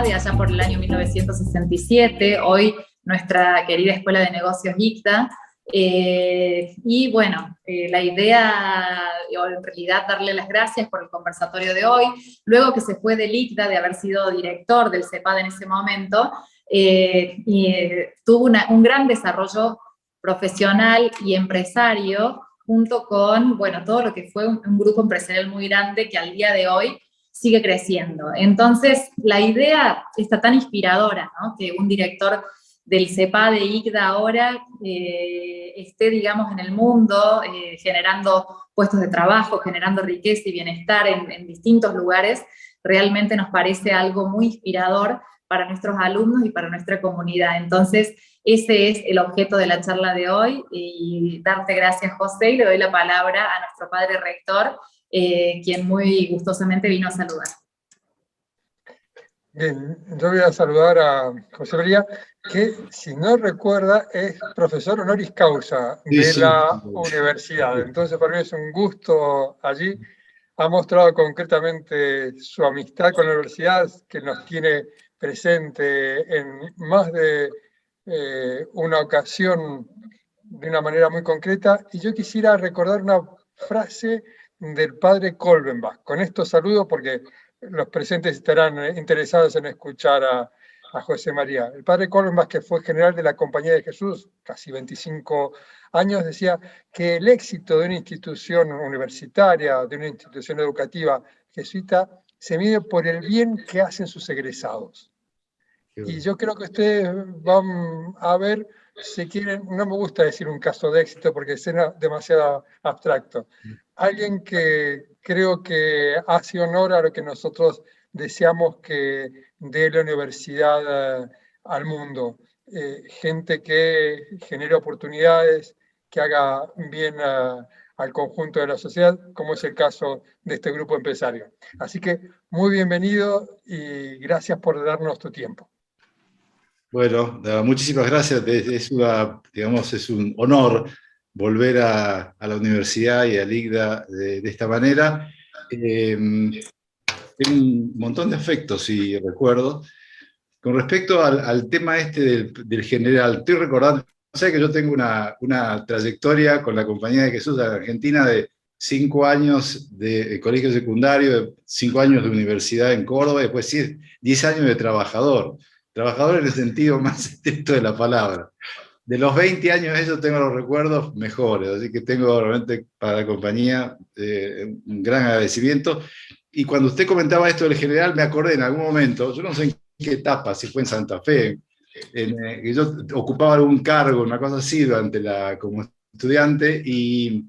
de allá por el año 1967, hoy nuestra querida Escuela de Negocios ICDA. Y bueno, la idea, o en realidad darle las gracias por el conversatorio de hoy, luego que se fue del ICDA, de haber sido director del CEPAD en ese momento, tuvo un gran desarrollo profesional y empresario, junto con, bueno, todo lo que fue un grupo empresarial muy grande que al día de hoy sigue creciendo. Entonces, la idea está tan inspiradora, ¿no? Que un director del CEPAD de ICDA ahora esté, digamos, en el mundo, generando puestos de trabajo, generando riqueza y bienestar en distintos lugares, realmente nos parece algo muy inspirador para nuestros alumnos y para nuestra comunidad. Entonces, ese es el objeto de la charla de hoy, y darte gracias, José, y le doy la palabra a nuestro padre rector, quien muy gustosamente vino a saludar. Bien, yo voy a saludar a José María, que si no recuerda es profesor honoris causa de la universidad. Entonces para mí es un gusto allí. Ha mostrado concretamente su amistad con la universidad, que nos tiene presente en más de una ocasión de una manera muy concreta. Y yo quisiera recordar una frase del padre Kolbenbach. Con esto saludo porque los presentes estarán interesados en escuchar a José María. El padre Kolbenbach, que fue general de la Compañía de Jesús, casi 25 años, decía que el éxito de una institución universitaria, de una institución educativa jesuita, se mide por el bien que hacen sus egresados. Y yo creo que ustedes van a ver, si quieren, no me gusta decir un caso de éxito porque suena demasiado abstracto. Alguien que creo que hace honor a lo que nosotros deseamos que dé la universidad al mundo. Gente que genere oportunidades, que haga bien al conjunto de la sociedad, como es el caso de este grupo empresario. Así que muy bienvenido y gracias por darnos tu tiempo. Bueno, muchísimas gracias. Digamos, es un honor volver a la universidad y al ICDA de esta manera. Tengo un montón de afectos y recuerdos. Con respecto al tema este del general, estoy recordando, sé que yo tengo una trayectoria con la Compañía de Jesús de Argentina de 5 años de colegio secundario, 5 años de universidad en Córdoba, y después 10 años de trabajador. Trabajador en el sentido más estricto de la palabra. De los 20 años esos tengo los recuerdos mejores, así que tengo realmente para la compañía un gran agradecimiento. Y cuando usted comentaba esto del general, me acordé en algún momento, yo no sé en qué etapa, si fue en Santa Fe, que yo ocupaba algún cargo, una cosa así, como estudiante, y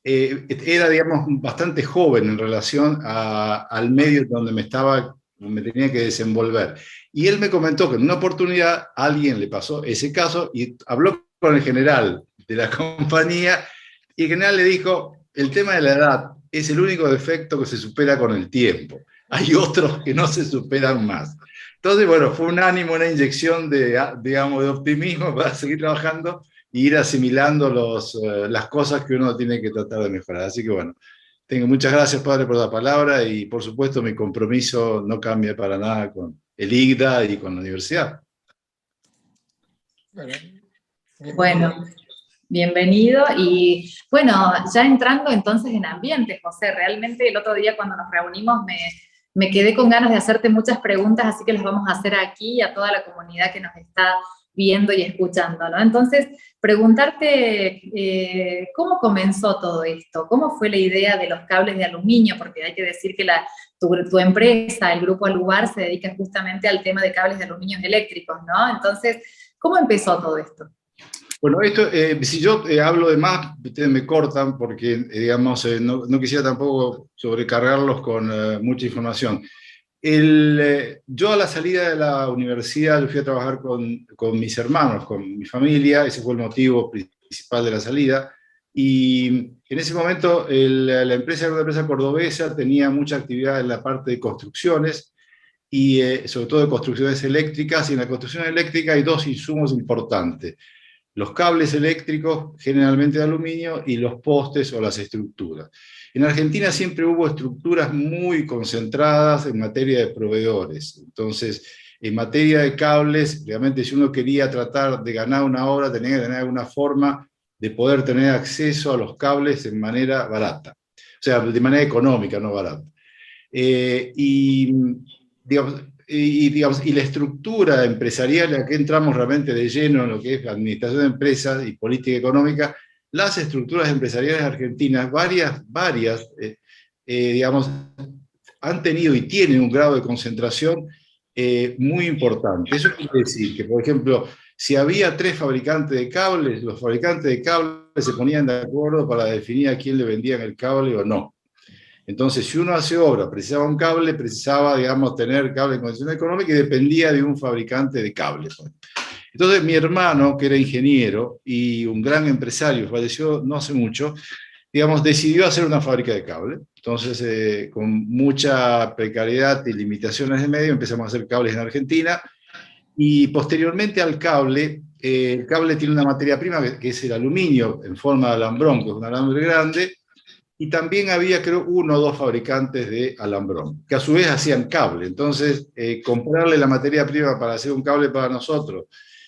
era, digamos, bastante joven en relación al medio donde me tenía que desenvolver. Y él me comentó que en una oportunidad a alguien le pasó ese caso y habló con el general de la compañía, y el general le dijo: el tema de la edad es el único defecto que se supera con el tiempo. Hay otros que no se superan más. Entonces, bueno, fue un ánimo, una inyección digamos, de optimismo para seguir trabajando e ir asimilando las cosas que uno tiene que tratar de mejorar. Así que bueno, muchas gracias, padre, por la palabra, y por supuesto mi compromiso no cambia para nada con el ICDA y con la universidad. Bueno, bienvenido. Y bueno, ya entrando entonces en ambiente, José, realmente el otro día cuando nos reunimos me quedé con ganas de hacerte muchas preguntas, así que las vamos a hacer aquí a toda la comunidad que nos está viendo y escuchando, ¿no? Entonces, preguntarte cómo comenzó todo esto, cómo fue la idea de los cables de aluminio, porque hay que decir que tu empresa, el Grupo Alubar, se dedica justamente al tema de cables de aluminio eléctricos, ¿no? Entonces, ¿cómo empezó todo esto? Bueno, esto, si yo hablo de más, ustedes me cortan porque, digamos, no quisiera tampoco sobrecargarlos con mucha información. Yo a la salida de la universidad yo fui a trabajar con mis hermanos, con mi familia, ese fue el motivo principal de la salida, y en ese momento la empresa era una empresa cordobesa, tenía mucha actividad en la parte de construcciones, y sobre todo de construcciones eléctricas, y en la construcción eléctrica hay dos insumos importantes: los cables eléctricos, generalmente de aluminio, y los postes o las estructuras. En Argentina siempre hubo estructuras muy concentradas en materia de proveedores. Entonces, en materia de cables, realmente si uno quería tratar de ganar una hora, tenía que tener alguna forma de poder tener acceso a los cables de manera barata. O sea, de manera económica, no barata. Y la estructura empresarial, aquí entramos realmente de lleno en lo que es administración de empresas y política económica. Las estructuras empresariales argentinas, varias, digamos, han tenido y tienen un grado de concentración muy importante. Eso quiere decir que, por ejemplo, si había 3 fabricantes de cables, los fabricantes de cables se ponían de acuerdo para definir a quién le vendían el cable o no. Entonces, si uno hace obra, precisaba un cable, precisaba, digamos, tener cable en condiciones económicas y dependía de un fabricante de cables. Entonces, mi hermano, que era ingeniero y un gran empresario, falleció no hace mucho, digamos, decidió hacer una fábrica de cable. Entonces, con mucha precariedad y limitaciones de medio, empezamos a hacer cables en Argentina. Y posteriormente al cable, el cable tiene una materia prima que es el aluminio en forma de alambrón, que es un alambre grande, y también había, creo, 1 o 2 fabricantes de alambrón, que a su vez hacían cable. Entonces, comprarle la materia prima para hacer un cable para nosotros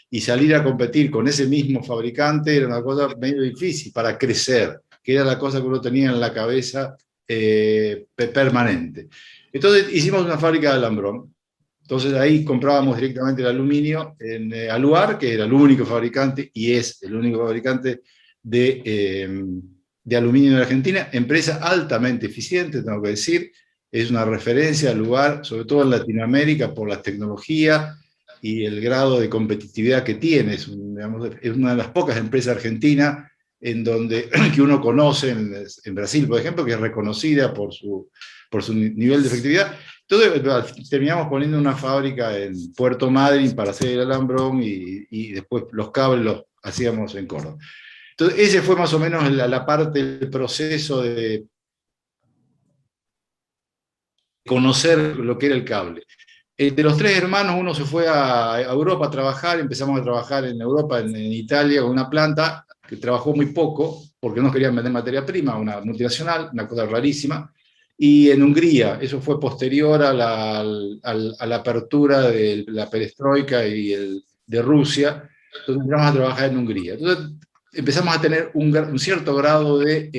y salir a competir con ese mismo fabricante era una cosa medio difícil para crecer, que era la cosa que uno tenía en la cabeza permanente. Entonces, hicimos una fábrica de alambrón. Entonces, ahí comprábamos directamente el aluminio en Aluar, que era el único fabricante, y es el único fabricante de aluminio en Argentina, empresa altamente eficiente, tengo que decir, es una referencia al lugar, sobre todo en Latinoamérica, por la tecnología y el grado de competitividad que tiene. Es una de las pocas empresas argentinas en donde, que uno conoce en Brasil, por ejemplo, que es reconocida por su nivel de efectividad. Entonces terminamos poniendo una fábrica en Puerto Madryn para hacer el alambrón y después los cables los hacíamos en Córdoba. Entonces, ese fue más o menos la parte del proceso de conocer lo que era el cable. De los 3 hermanos, uno se fue a Europa a trabajar, empezamos a trabajar en Europa, en Italia, con una planta que trabajó muy poco, porque no querían vender materia prima, una multinacional, una cosa rarísima, y en Hungría, eso fue posterior a la apertura de la perestroika y de Rusia, entonces empezamos a trabajar en Hungría. Entonces, empezamos a tener un cierto grado de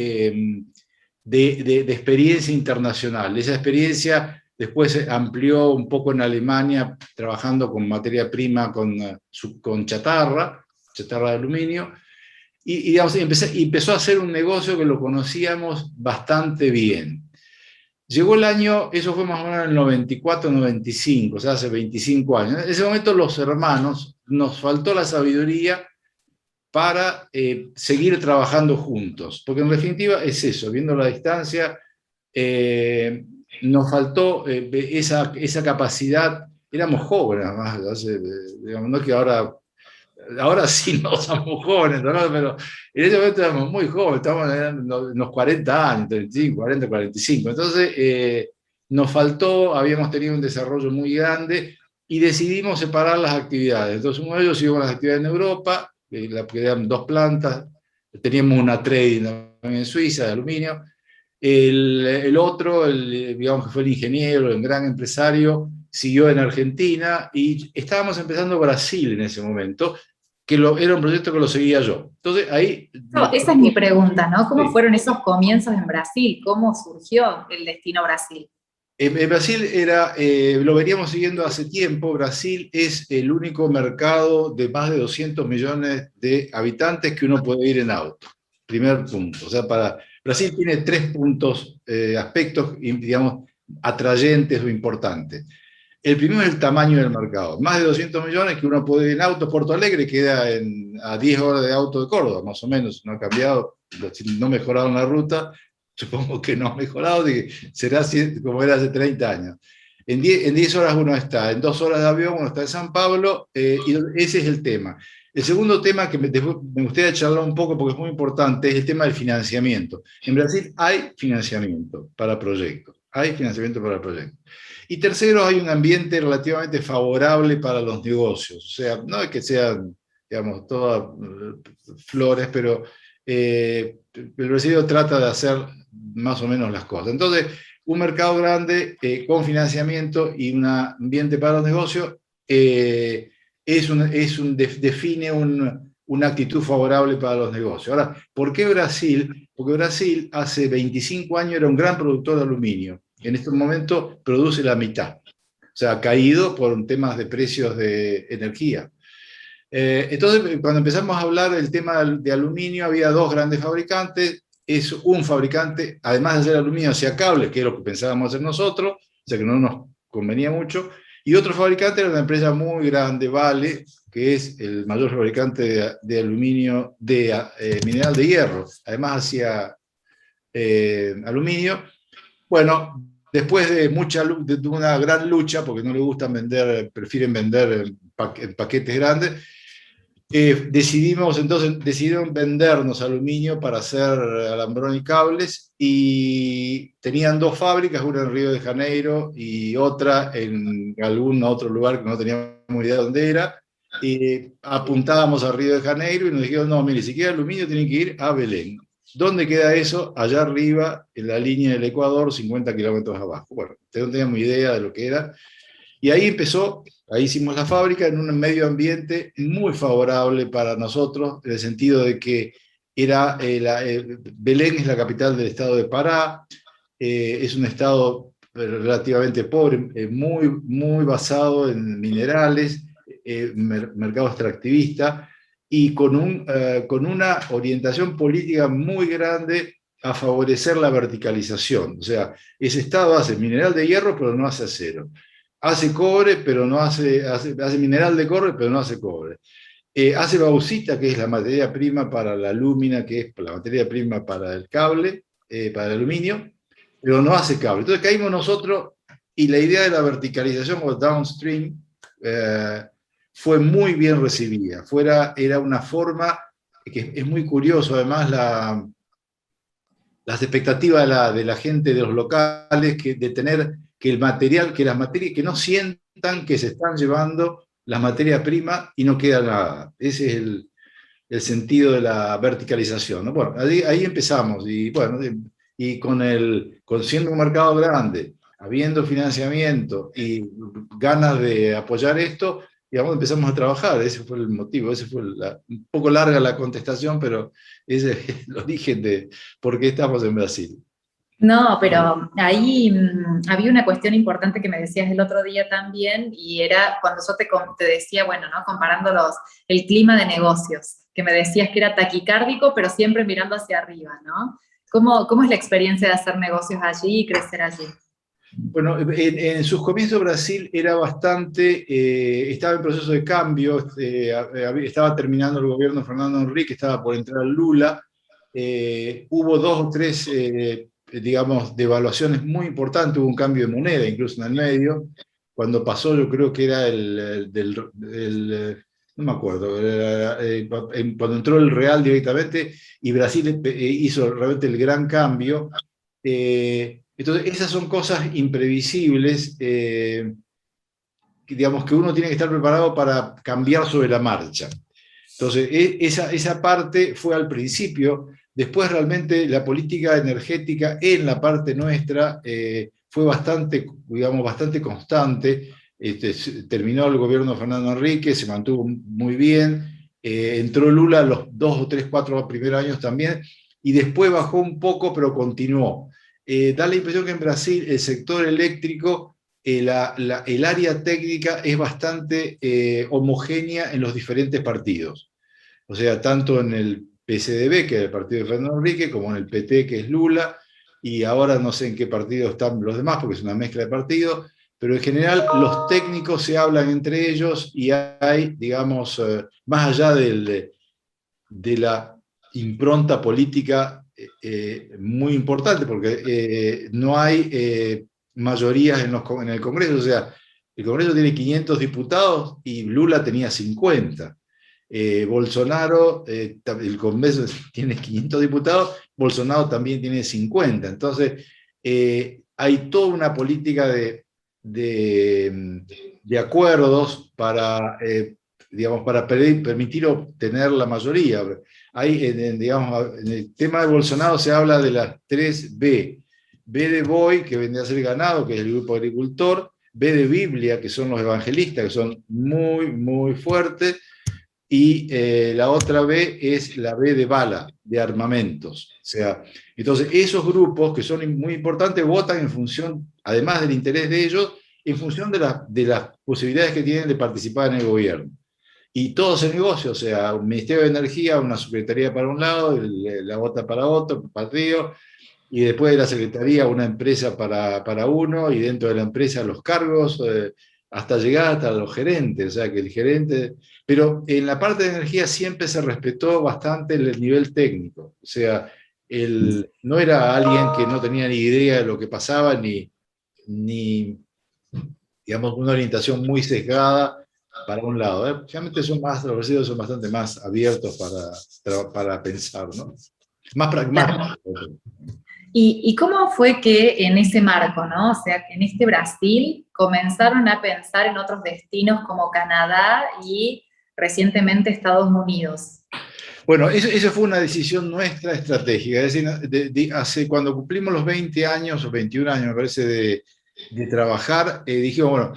experiencia internacional. Esa experiencia después se amplió un poco en Alemania, trabajando con materia prima, con chatarra de aluminio, y digamos, empezó a hacer un negocio que lo conocíamos bastante bien. Llegó el año, eso fue más o menos en el 94, 95, o sea, hace 25 años. En ese momento los hermanos, nos faltó la sabiduría para seguir trabajando juntos, porque en definitiva es eso, viendo la distancia, nos faltó esa capacidad, éramos jóvenes, además, digamos, no que ahora sí no somos jóvenes, ¿no? Pero en ese momento éramos muy jóvenes, estábamos en los 40 años, 35, 40, 45, entonces nos faltó, habíamos tenido un desarrollo muy grande y decidimos separar las actividades. Entonces uno de ellos siguió con las actividades en Europa, que eran 2 plantas, teníamos una trading en Suiza de aluminio, el otro, digamos que fue el ingeniero, el gran empresario, siguió en Argentina y estábamos empezando Brasil en ese momento, que era un proyecto que lo seguía yo. Entonces ahí... No, esa es mi pregunta, ¿no? ¿Cómo fueron esos comienzos en Brasil? ¿Cómo surgió el destino Brasil? En Brasil lo veníamos siguiendo hace tiempo. Brasil es el único mercado de más de 200 millones de habitantes que uno puede ir en auto. Primer punto. O sea, Brasil tiene 3 puntos, aspectos, digamos, atrayentes o importantes. El primero es el tamaño del mercado. Más de 200 millones que uno puede ir en auto. Porto Alegre queda a 10 horas de auto de Córdoba, más o menos. No ha cambiado, no mejoraron la ruta. Supongo que no ha mejorado, será como era hace 30 años. En 10 horas uno está, en 2 horas de avión uno está en San Pablo, y ese es el tema. El segundo tema que me gustaría charlar un poco porque es muy importante es el tema del financiamiento. En Brasil hay financiamiento para proyectos, Y tercero, hay un ambiente relativamente favorable para los negocios. O sea, no es que sean, digamos, todas flores, pero el brasileño trata de hacer más o menos las cosas. Entonces, un mercado grande con financiamiento y un ambiente para los negocios define una actitud favorable para los negocios. Ahora, ¿por qué Brasil? Porque Brasil hace 25 años era un gran productor de aluminio. En este momento produce la mitad. O sea, ha caído por temas de precios de energía. Entonces, cuando empezamos a hablar del tema de aluminio, había dos grandes fabricantes. Es un fabricante, además de hacer aluminio, hacía cables, que es lo que pensábamos hacer nosotros, o sea que no nos convenía mucho. Y otro fabricante era una empresa muy grande, Vale, que es el mayor fabricante de aluminio, mineral de hierro. Además hacía aluminio. Bueno, después de una gran lucha, porque no les gustan vender, prefieren vender en paquetes grandes, decidieron vendernos aluminio para hacer alambrón y cables, y tenían dos fábricas, una en Río de Janeiro y otra en algún otro lugar que no teníamos idea de dónde era, y apuntábamos a Río de Janeiro y nos dijeron, no, mire, si quiere aluminio tienen que ir a Belén. ¿Dónde queda eso? Allá arriba, en la línea del Ecuador, 50 kilómetros abajo. Bueno, no teníamos idea de lo que era. Y ahí ahí hicimos la fábrica en un medio ambiente muy favorable para nosotros, en el sentido de que Belén es la capital del estado de Pará, es un estado relativamente pobre, muy, muy basado en minerales, mercado extractivista, y con una orientación política muy grande a favorecer la verticalización. O sea, ese estado hace mineral de hierro, pero no hace acero. Hace cobre, pero no hace mineral de cobre, pero no hace cobre. Hace bauxita, que es la materia prima para la lúmina, que es la materia prima para el cable, para el aluminio, pero no hace cable. Entonces caímos nosotros, y la idea de la verticalización o downstream fue muy bien recibida. Era una forma que es muy curioso, además, las expectativas de la gente de los locales, de tener que las materias, que no sientan que se están llevando las materias primas y no queda nada. Ese es el sentido de la verticalización, ¿no? Bueno, ahí empezamos, y bueno, y siendo un mercado grande, habiendo financiamiento y ganas de apoyar esto, digamos, empezamos a trabajar. Ese fue el motivo, un poco larga la contestación, pero ese es el origen de por qué estamos en Brasil. No, pero ahí había una cuestión importante que me decías el otro día también, y era cuando yo te decía, bueno, ¿no? Comparando el clima de negocios, que me decías que era taquicárdico, pero siempre mirando hacia arriba, ¿no? ¿Cómo es la experiencia de hacer negocios allí y crecer allí? Bueno, en sus comienzos Brasil era estaba en proceso de cambio, estaba terminando el gobierno de Fernando Henrique, estaba por entrar Lula, hubo 2 o 3, digamos, devaluaciones muy importantes, hubo un cambio de moneda incluso en el medio, cuando pasó, yo creo que era no me acuerdo, cuando entró el real directamente, y Brasil hizo realmente el gran cambio. Entonces, esas son cosas imprevisibles, digamos, que uno tiene que estar preparado para cambiar sobre la marcha. Entonces, esa parte fue al principio. Después, realmente, la política energética en la parte nuestra fue bastante constante. Terminó el gobierno de Fernando Henrique, se mantuvo muy bien. Entró Lula los 2 o 3, 4 primeros años también, y después bajó un poco, pero continuó. Da la impresión que en Brasil el sector eléctrico, el área técnica es bastante homogénea en los diferentes partidos. O sea, tanto en el PSDB, que es el partido de Fernando Henrique, como en el PT, que es Lula, y ahora no sé en qué partido están los demás, porque es una mezcla de partidos, pero en general los técnicos se hablan entre ellos, y hay, digamos, más allá de la impronta política muy importante, porque no hay mayorías en el Congreso. O sea, el Congreso tiene 500 diputados y Lula tenía 50. Bolsonaro, el Congreso tiene 500 diputados, Bolsonaro también tiene 50. Entonces, hay toda una política de acuerdos para, digamos, para permitir obtener la mayoría. Digamos, en el tema de Bolsonaro se habla de las 3 B. B de Boi, que vendría a ser ganado, que es el grupo agricultor. B de Biblia, que son los evangelistas, que son muy, muy fuertes, y la otra B es la B de bala, de armamentos. O sea, entonces esos grupos que son muy importantes votan en función, además del interés de ellos, en función de las posibilidades que tienen de participar en el gobierno. Y todo se negocia, o sea, un Ministerio de Energía, una Secretaría para un lado, la vota para otro partido, y después de la Secretaría una empresa para uno, y dentro de la empresa los cargos, hasta llegar hasta los gerentes, o sea que el gerente... Pero en la parte de energía siempre se respetó bastante el nivel técnico, o sea, no era alguien que no tenía ni idea de lo que pasaba, ni digamos, una orientación muy sesgada para un lado. Realmente los brasileños son bastante más abiertos para pensar, ¿no? Más pragmáticos. ¿Y cómo fue que en ese marco, ¿no? O sea, que en este Brasil comenzaron a pensar en otros destinos como Canadá y recientemente Estados Unidos? Bueno, eso fue una decisión nuestra estratégica. Es decir, cuando cumplimos los 20 años, o 21 años, me parece, de trabajar, dijimos, bueno,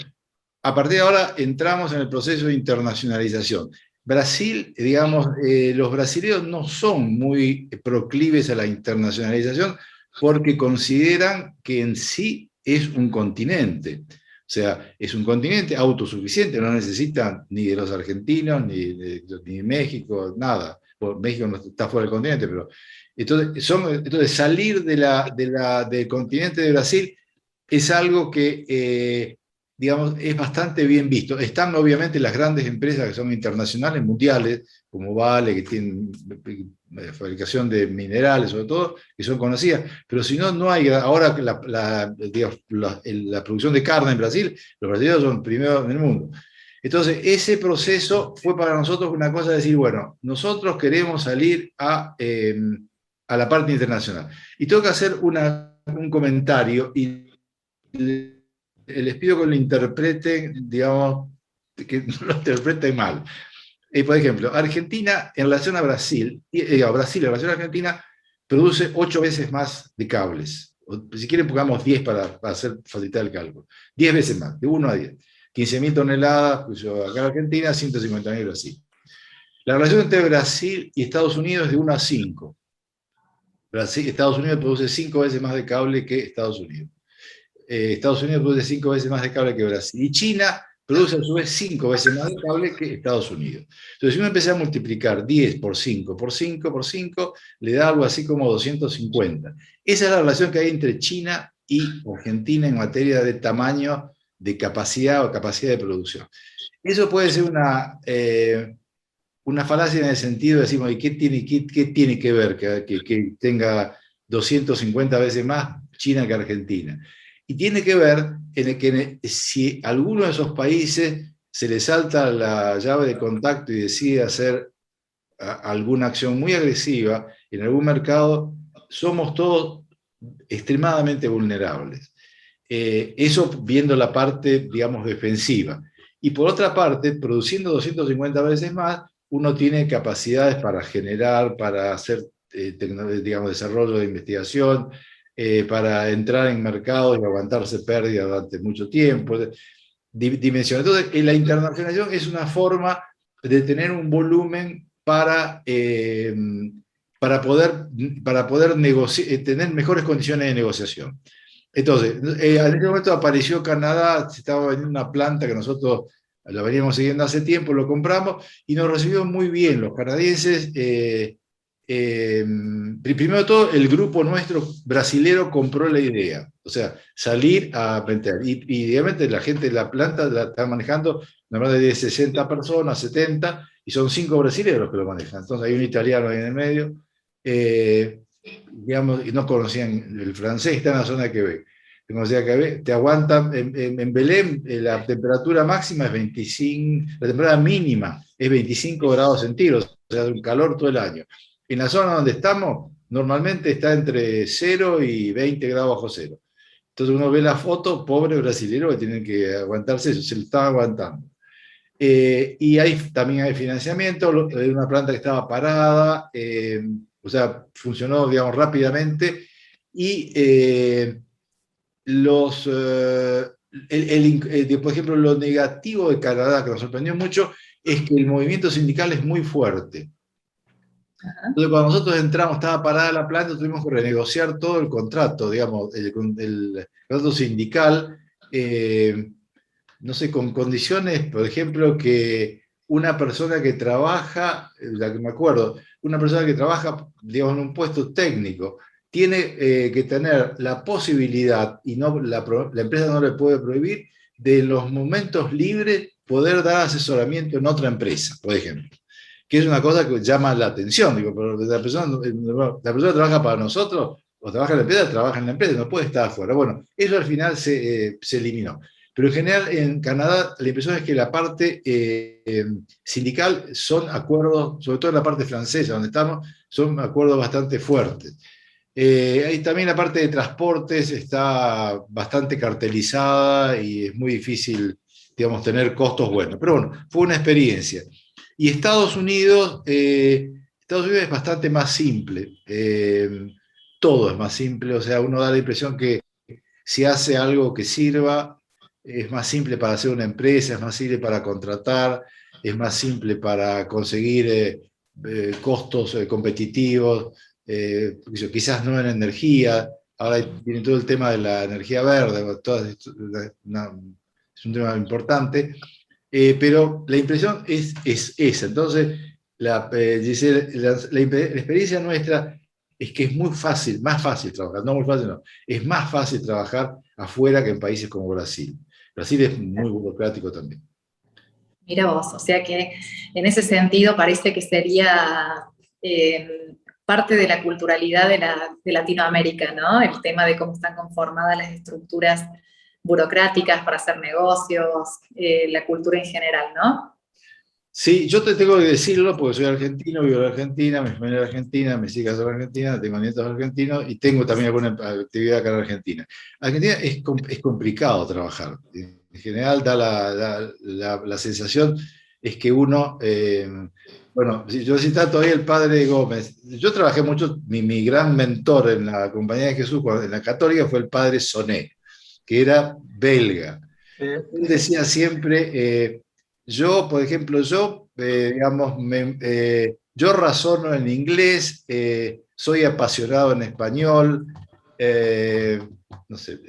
a partir de ahora entramos en el proceso de internacionalización. Brasil, digamos, los brasileños no son muy proclives a la internacionalización porque consideran que en sí es un continente. O sea, es un continente autosuficiente, no necesitan ni de los argentinos, ni de México, nada. Bueno, México no está fuera del continente, pero... Entonces salir del continente de Brasil es algo que... digamos, es bastante bien visto. Están obviamente las grandes empresas que son internacionales, mundiales, como Vale, que tienen fabricación de minerales, sobre todo, que son conocidas, pero si no, no hay, ahora la producción de carne en Brasil, los brasileños son primeros en el mundo. Entonces, ese proceso fue para nosotros una cosa de decir, bueno, nosotros queremos salir a la parte internacional. Y tengo que hacer un comentario, y les pido que lo interpreten, digamos, que no lo interpreten mal. Por ejemplo, Argentina en relación a Brasil, Brasil en relación a Argentina, produce 8 veces más de cables. Si quieren pongamos 10 para facilitar el cálculo. 10 veces más, de 1 a 10. 15.000 toneladas, pues acá en Argentina, 150.000 en Brasil. La relación entre Brasil y Estados Unidos es de 1 a 5. Estados Unidos produce 5 veces más de cable que Estados Unidos. Estados Unidos produce 5 veces más de cable que Brasil. Y China produce a su vez 5 veces más de cable que Estados Unidos. Entonces, si uno empieza a multiplicar 10 por 5, por 5, por 5, le da algo así como 250. Esa es la relación que hay entre China y Argentina en materia de tamaño, de capacidad o capacidad de producción. Eso puede ser una falacia en el sentido de decir, ¿qué tiene que ver que tenga 250 veces más China que Argentina? Y tiene que ver en que si a alguno de esos países se le salta la llave de contacto y decide hacer alguna acción muy agresiva en algún mercado, somos todos extremadamente vulnerables. Eso viendo la parte, digamos, defensiva. Y por otra parte, produciendo 250 veces más, uno tiene capacidades para generar, para hacer, digamos, desarrollo de investigación, para entrar en mercados y aguantarse pérdidas durante mucho tiempo. Dimensión. Entonces, la internacionalización es una forma de tener un volumen para poder tener mejores condiciones de negociación. Entonces, en ese momento apareció Canadá, se estaba vendiendo una planta que nosotros la veníamos siguiendo hace tiempo, lo compramos y nos recibió muy bien los canadienses. Primero de todo, el grupo nuestro brasilero compró la idea, o sea, salir a vender. Y obviamente la gente de la planta la está manejando, normalmente de 60 personas, 70, y son 5 brasileños los que lo manejan. Entonces hay un italiano ahí en el medio, digamos, y no conocían el francés, está en la zona de Quebec. Te aguantan, en Belém la temperatura máxima es 25, la temperatura mínima es 25 grados centígrados, o sea, un calor todo el año. En la zona donde estamos, normalmente está entre 0 y 20 grados bajo cero. Entonces uno ve la foto, pobre brasilero que tienen que aguantarse eso, se lo están aguantando. Y también hay financiamiento, de una planta que estaba parada, o sea, funcionó, digamos, rápidamente, y por ejemplo, lo negativo de Canadá, que nos sorprendió mucho, es que el movimiento sindical es muy fuerte. Entonces, cuando nosotros entramos, estaba parada la planta, tuvimos que renegociar todo el contrato, digamos, el contrato sindical, no sé, con condiciones, por ejemplo, que una persona que trabaja, la que me acuerdo, una persona que trabaja, digamos, en un puesto técnico, tiene que tener la posibilidad, y no, la empresa no le puede prohibir, de en los momentos libres poder dar asesoramiento en otra empresa, por ejemplo. Que es una cosa que llama la atención, digo, pero la persona trabaja para nosotros, o trabaja en la empresa, trabaja en la empresa, no puede estar afuera. Bueno, eso al final se eliminó. Pero en general en Canadá la impresión es que la parte sindical son acuerdos, sobre todo en la parte francesa donde estamos, son acuerdos bastante fuertes. Ahí también la parte de transportes está bastante cartelizada y es muy difícil, digamos, tener costos buenos. Pero bueno, fue una experiencia. Y Estados Unidos es bastante más simple. Todo es más simple, o sea, uno da la impresión que si hace algo que sirva, es más simple para hacer una empresa, es más simple para contratar, es más simple para conseguir costos competitivos, quizás no en energía, ahora viene todo el tema de la energía verde, es un tema importante, pero la impresión es esa. Entonces, Giselle, la experiencia nuestra es que es muy fácil, más fácil trabajar, no muy fácil, no, es más fácil trabajar afuera que en países como Brasil. Brasil es muy burocrático también. Mira vos, o sea que en ese sentido parece que sería parte de la culturalidad de Latinoamérica, ¿no? El tema de cómo están conformadas las estructuras burocráticas para hacer negocios, la cultura en general, ¿no? Sí, yo te tengo que decirlo porque soy argentino, vivo en Argentina, mi familia es argentina, mis hijas son argentinas, tengo nietos argentinos y tengo también alguna actividad acá en Argentina. Argentina es complicado trabajar. En general da la sensación es que uno, bueno, yo citaba todavía el padre Gómez. Yo trabajé mucho, mi gran mentor en la Compañía de Jesús, en la Católica, fue el padre Sonet, que era belga. Él decía siempre... yo, por ejemplo, digamos, yo razono en inglés, soy apasionado en español, no sé,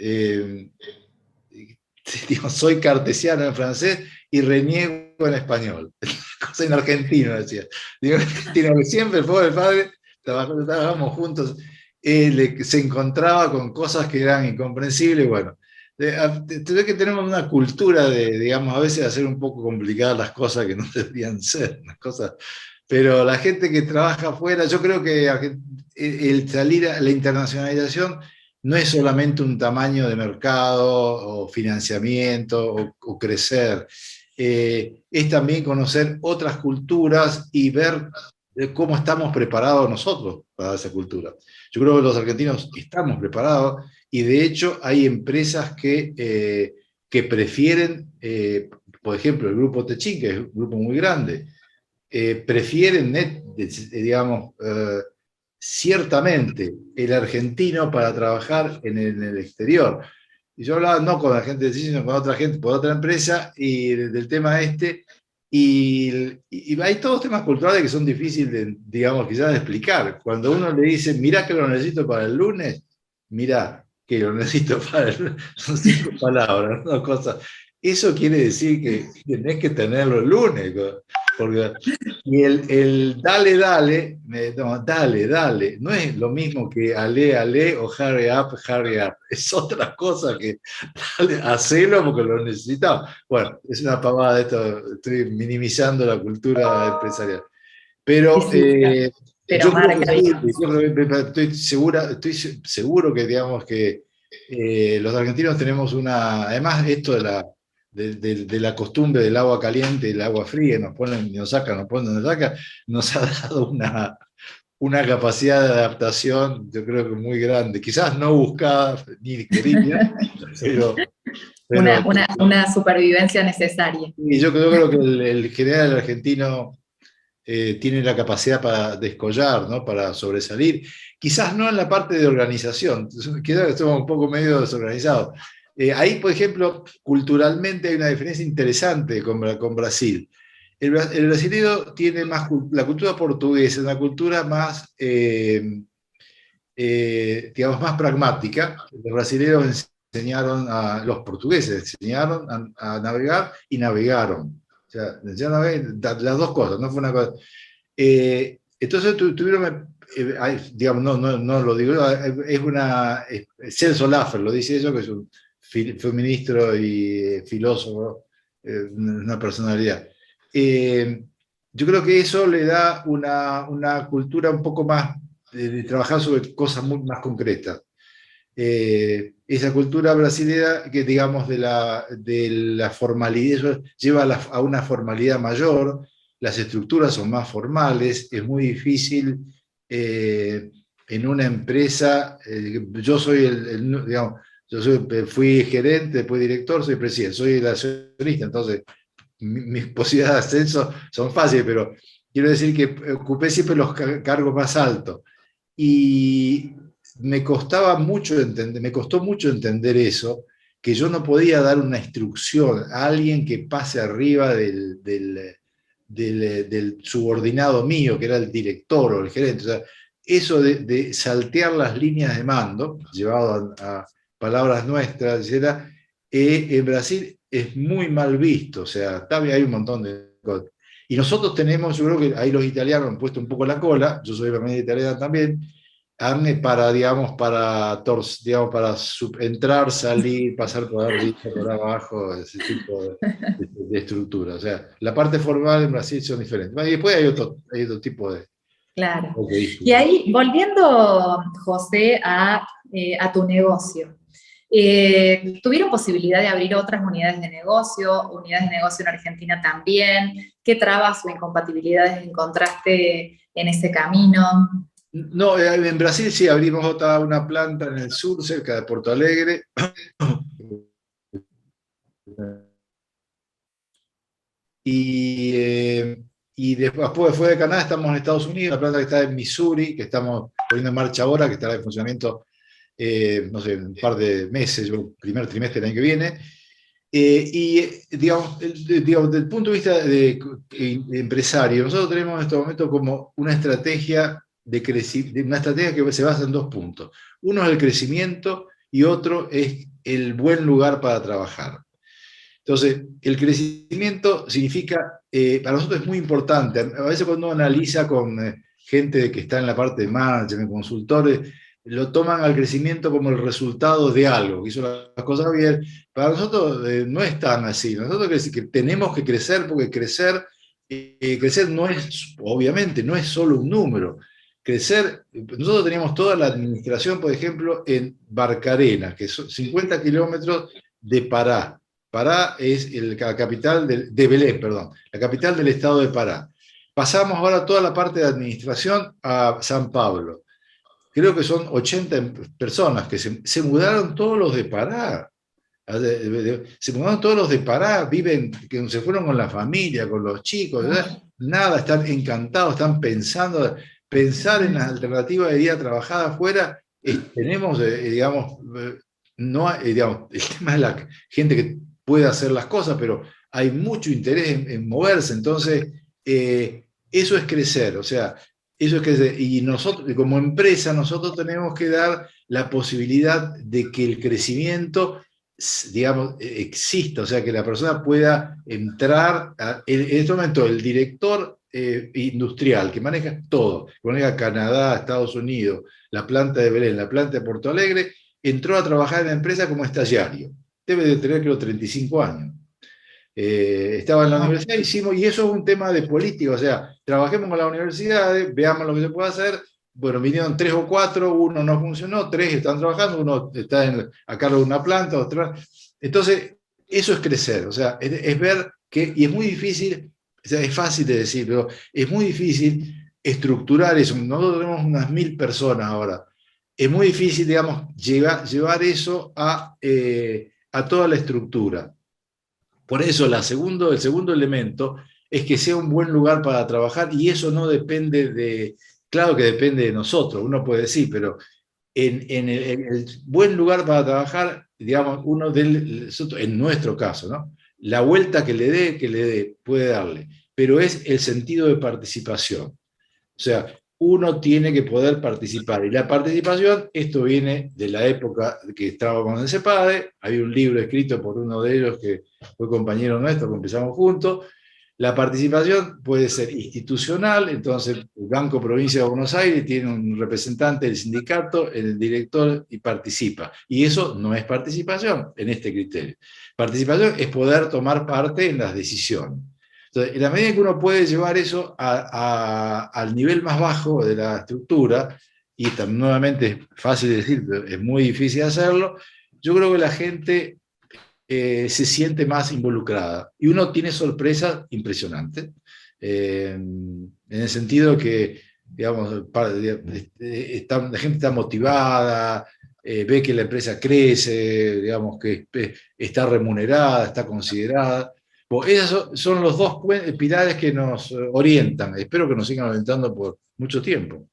digo, soy cartesiano en francés y reniego en español. Cosa en argentino, decía. Digo, en argentino, que siempre el pobre padre, trabajábamos juntos, se encontraba con cosas que eran incomprensibles, bueno. Creo que tenemos una cultura de, digamos, a veces hacer un poco complicadas las cosas que no deberían ser, las cosas. Pero la gente que trabaja afuera, yo creo que el salir a la internacionalización no es solamente un tamaño de mercado o financiamiento o crecer, es también conocer otras culturas y ver cómo estamos preparados nosotros para esa cultura. Yo creo que los argentinos estamos preparados y de hecho hay empresas que prefieren, por ejemplo, el grupo Techin, que es un grupo muy grande, prefieren, digamos, ciertamente el argentino para trabajar en el exterior. Y yo hablaba no con la gente de Techin, sino con otra gente, por otra empresa, y del tema este, y hay todos temas culturales que son difíciles, digamos, quizás de explicar. Cuando uno le dice, mirá que lo necesito para el lunes, mirá que lo necesito para el lunes, son 5 palabras, no cosas. Eso quiere decir que tenés que tenerlo el lunes. Porque, y el dale, dale, no, dale, no es lo mismo que ale o hurry up. Es otra cosa que dale, hacelo porque lo necesitamos. Bueno, es una pavada esto, estoy minimizando la cultura empresarial. Pero, pero yo creo que sí, estoy seguro que, digamos, que los argentinos tenemos además esto de la costumbre del agua caliente y el agua fría, nos ponen, nos sacan, nos ponen, nos sacan, nos ha dado una capacidad de adaptación, yo creo que muy grande, quizás no buscada ni querida, pero una supervivencia necesaria. Y yo creo que el general argentino tiene la capacidad para descollar, ¿no? Para sobresalir, quizás no en la parte de organización, quizás estamos un poco medio desorganizados, Ahí, por ejemplo, culturalmente hay una diferencia interesante con Brasil. El brasileño tiene más, la cultura portuguesa, una cultura más, digamos, más pragmática. Los brasileños enseñaron a los portugueses, enseñaron a navegar y navegaron. O sea, las dos cosas, no fue una cosa. Entonces tuvieron, digamos, no lo digo, Celso Laffer lo dice eso, que es fue un ministro y filósofo, una personalidad. Yo creo que eso le da una cultura un poco más de trabajar sobre cosas muy más concretas. Esa cultura brasileña, que digamos de la formalidad, eso lleva a una formalidad mayor, las estructuras son más formales, es muy difícil en una empresa, yo soy digamos, fui gerente, después director, soy presidente, soy el accionista, entonces mis posibilidades de ascenso son fáciles, pero quiero decir que ocupé siempre los cargos más altos. Y me costó mucho entender eso, que yo no podía dar una instrucción a alguien que pase arriba del subordinado mío, que era el director o el gerente. O sea, eso de saltear las líneas de mando, llevado a palabras nuestras, etc., en Brasil es muy mal visto. O sea, también hay un montón de cosas. Y nosotros tenemos, yo creo que ahí los italianos han puesto un poco la cola, yo soy de familia italiana también, para, digamos, para entrar, salir, pasar por arriba, por abajo, ese tipo de estructura. O sea, la parte formal en Brasil son diferentes. Y después hay otro tipo de... Claro. Y ahí, volviendo, José, a tu negocio. ¿Tuvieron posibilidad de abrir otras unidades de negocio en Argentina también? ¿Qué trabas o incompatibilidades encontraste en ese camino? No, en Brasil sí abrimos una planta en el sur, cerca de Porto Alegre. Y después de Canadá estamos en Estados Unidos, la planta que está en Missouri, que estamos poniendo en marcha ahora, que estará en funcionamiento, no sé, en un par de meses, el primer trimestre del año que viene. Digamos, desde el punto de vista de empresario, nosotros tenemos en este momento como una estrategia una estrategia que se basa en dos puntos. Uno es el crecimiento y otro es el buen lugar para trabajar. Entonces, el crecimiento significa, para nosotros es muy importante. A veces cuando uno analiza con gente que está en la parte de management, consultores, lo toman al crecimiento como el resultado de algo, que hizo las cosas bien. Para nosotros no es tan así. Nosotros que tenemos que crecer, porque crecer no es, obviamente, no es solo un número. Crecer, nosotros teníamos toda la administración, por ejemplo, en Barcarena, que son 50 kilómetros de Pará. Pará es la capital de Belén, perdón, la capital del estado de Pará. Pasamos ahora toda la parte de administración a San Pablo. Creo que son 80 personas que se mudaron todos los de Pará. Se mudaron todos los de Pará, que se fueron con la familia, con los chicos, nada, están encantados, están pensar en las alternativas de vida trabajada afuera. Tenemos, digamos, digamos, el tema es la gente que puede hacer las cosas, pero hay mucho interés en moverse, entonces eso es crecer, o sea, eso es crecer, y nosotros, como empresa, nosotros tenemos que dar la posibilidad de que el crecimiento, digamos, exista, o sea, que la persona pueda entrar, en este momento el director industrial, que maneja todo, que maneja Canadá, Estados Unidos, la planta de Belén, la planta de Porto Alegre, entró a trabajar en la empresa como estagiario. Debe de tener, creo, 35 años. Estaba en la universidad, y eso es un tema de política, o sea, trabajemos con las universidades, veamos lo que se puede hacer. Bueno, vinieron 3 o 4, uno no funcionó, 3 están trabajando, uno está a cargo de una planta, otra. Entonces, eso es crecer, o sea, es ver que, y es muy difícil, o sea, es fácil de decir, pero es muy difícil estructurar eso. Nosotros tenemos unas 1000 personas ahora. Es muy difícil, digamos, llevar eso a toda la estructura. Por eso el segundo elemento es que sea un buen lugar para trabajar, y eso no depende claro que depende de nosotros, uno puede decir, pero el buen lugar para trabajar, digamos, en nuestro caso, ¿no? La vuelta que le dé, puede darle, pero es el sentido de participación. O sea, uno tiene que poder participar. Y la participación, esto viene de la época que estábamos en CEPADE, había un libro escrito por uno de ellos que fue compañero nuestro, que empezamos juntos. La participación puede ser institucional, entonces el Banco Provincia de Buenos Aires tiene un representante del sindicato, el director, y participa. Y eso no es participación en este criterio. Participación es poder tomar parte en las decisiones. Entonces, en la medida que uno puede llevar eso al nivel más bajo de la estructura, y nuevamente es fácil de decir, pero es muy difícil hacerlo, yo creo que la gente se siente más involucrada. Y uno tiene sorpresas impresionantes, en el sentido que, digamos, la gente está motivada, ve que la empresa crece, digamos, que está remunerada, está considerada. Bueno, esos son los dos pilares que nos orientan. Espero que nos sigan orientando por mucho tiempo.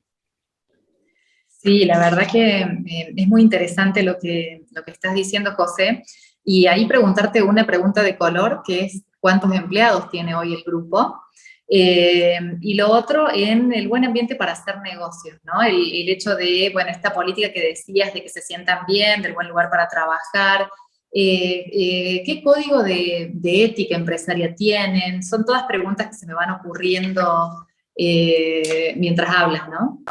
Sí, la verdad que es muy interesante lo que estás diciendo, José. Y ahí preguntarte una pregunta de color, que es ¿cuántos empleados tiene hoy el grupo? Y lo otro, en el buen ambiente para hacer negocios, ¿no? El hecho de, bueno, esta política que decías de que se sientan bien, del buen lugar para trabajar. ¿Qué código de ética empresaria tienen? Son todas preguntas que se me van ocurriendo mientras hablas, ¿no?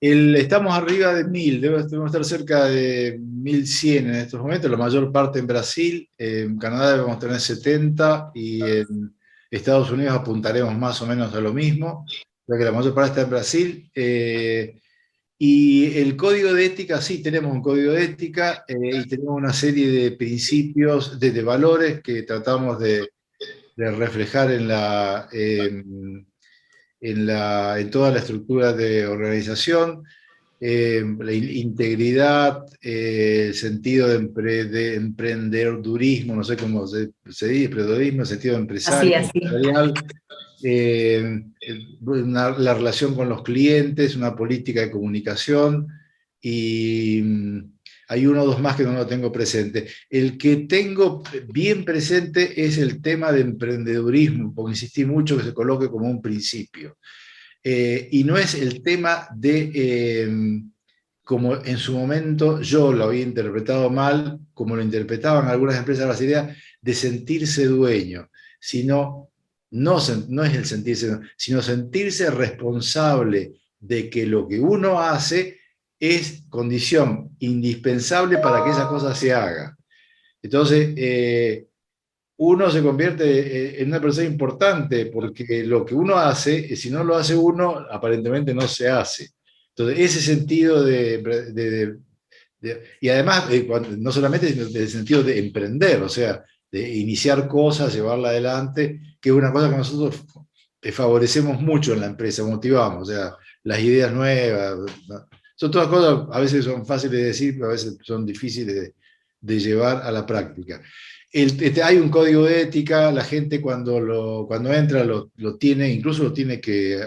Estamos arriba de 1000, debemos estar cerca de 1100 en estos momentos, la mayor parte en Brasil, en Canadá debemos tener 70 y en Estados Unidos apuntaremos más o menos a lo mismo, ya que la mayor parte está en Brasil. Y el código de ética, sí, tenemos un código de ética y tenemos una serie de principios, de valores que tratamos de reflejar en toda la estructura de organización. La integridad, el sentido de emprendedurismo, no sé cómo se dice, emprendedurismo, el sentido empresarial, la relación con los clientes, una política de comunicación, y hay uno o dos más que no lo tengo presente. El que tengo bien presente es el tema de emprendedurismo, porque insistí mucho que se coloque como un principio. Y no es el tema de, como en su momento yo lo había interpretado mal, como lo interpretaban algunas empresas brasileñas, de sentirse dueño, sino no es el sentirse, sino sentirse responsable de que lo que uno hace es condición indispensable para que esa cosa se haga. Entonces, uno se convierte en una persona importante, porque lo que uno hace, si no lo hace uno, aparentemente no se hace. Entonces, ese sentido y además, no solamente en el sentido de emprender, o sea, de iniciar cosas, llevarla adelante, que es una cosa que nosotros favorecemos mucho en la empresa, motivamos, o sea, las ideas nuevas, ¿no? Son todas cosas, a veces son fáciles de decir, pero a veces son difíciles de llevar a la práctica. Hay un código de ética, la gente cuando entra lo tiene, incluso lo tiene que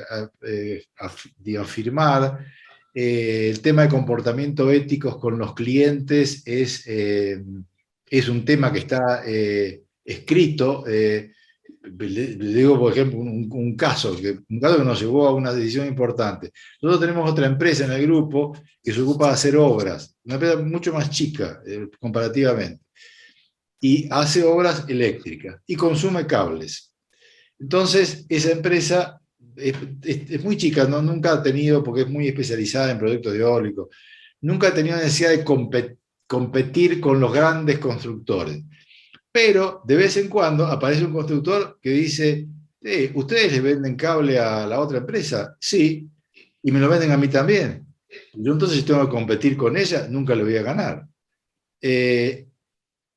afirmar. El tema de comportamiento éticos con los clientes es un tema que está escrito. Le digo, por ejemplo, un caso que nos llevó a una decisión importante. Nosotros tenemos otra empresa en el grupo que se ocupa de hacer obras, una empresa mucho más chica comparativamente, y hace obras eléctricas y consume cables. Entonces, esa empresa es muy chica, ¿no? Nunca ha tenido, porque es muy especializada en productos eólicos, nunca ha tenido necesidad de competir con los grandes constructores. Pero de vez en cuando aparece un constructor que dice, ¿ustedes le venden cable a la otra empresa? Sí, y me lo venden a mí también. Yo entonces, si tengo que competir con ella, nunca le voy a ganar.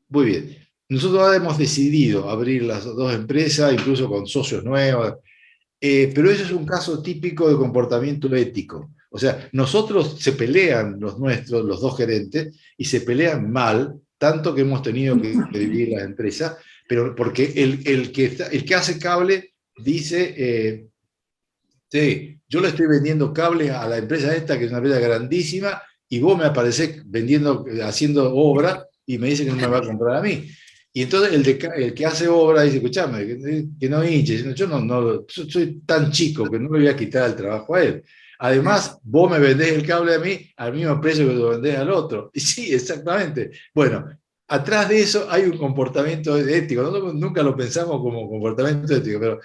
Muy bien. Nosotros ahora hemos decidido abrir las dos empresas, incluso con socios nuevos, pero eso es un caso típico de comportamiento ético. O sea, nosotros se pelean los nuestros, los dos gerentes, y se pelean mal, tanto que hemos tenido que dividir las empresas, pero porque el que hace cable dice, sí, yo le estoy vendiendo cable a la empresa esta, que es una empresa grandísima, y vos me aparecés vendiendo, haciendo obra, y me dice que no me va a comprar a mí. Y entonces el que hace obra dice, escuchame, que no hinche, yo soy tan chico que no le voy a quitar el trabajo a él. Además, vos me vendés el cable a mí al mismo precio que lo vendés al otro. Y sí, exactamente. Bueno, atrás de eso hay un comportamiento ético. Nosotros nunca lo pensamos como comportamiento ético, pero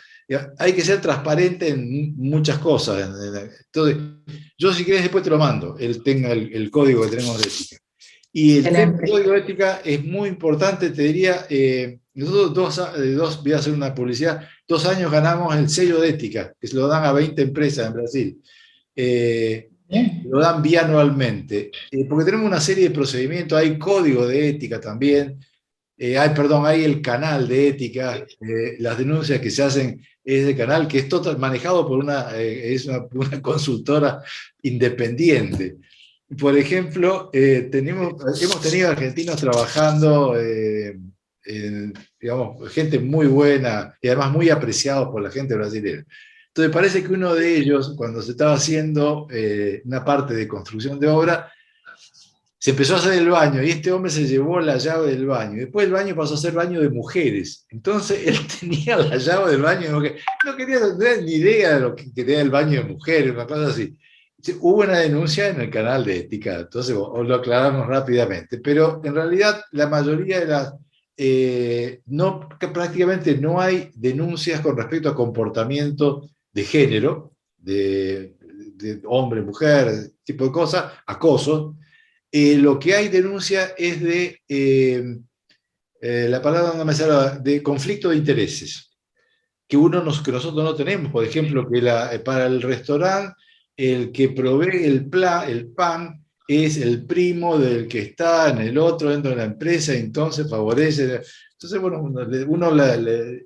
hay que ser transparente en muchas cosas. Entonces, yo si querés después te lo mando, él tenga el código que tenemos de ética. Y el tema del código de ética es muy importante, te diría, nosotros voy a hacer una publicidad, 2 años ganamos el sello de ética, que se lo dan a 20 empresas en Brasil. Lo dan bianualmente, porque tenemos una serie de procedimientos, hay código de ética también, hay el canal de ética, las denuncias que se hacen es de canal, que es manejado por una consultora independiente. Por ejemplo, hemos tenido argentinos trabajando, digamos, gente muy buena y además muy apreciados por la gente brasileña. Entonces parece que uno de ellos, cuando se estaba haciendo una parte de construcción de obra, se empezó a hacer el baño y este hombre se llevó la llave del baño. Después el baño pasó a ser baño de mujeres. Entonces él tenía la llave del baño de mujeres. No tenía ni idea de lo que tenía el baño de mujeres, una cosa así. Hubo una denuncia en el canal de ética, entonces lo aclaramos rápidamente, pero en realidad la mayoría de las, prácticamente no hay denuncias con respecto a comportamiento de género, de hombre, mujer, tipo de cosas, acoso. Lo que hay denuncia es de, la palabra no me sale, de conflicto de intereses, que nosotros no tenemos, por ejemplo, que para el restaurante, el que provee el pan es el primo del que está en el otro dentro de la empresa, entonces favorece. Entonces, bueno,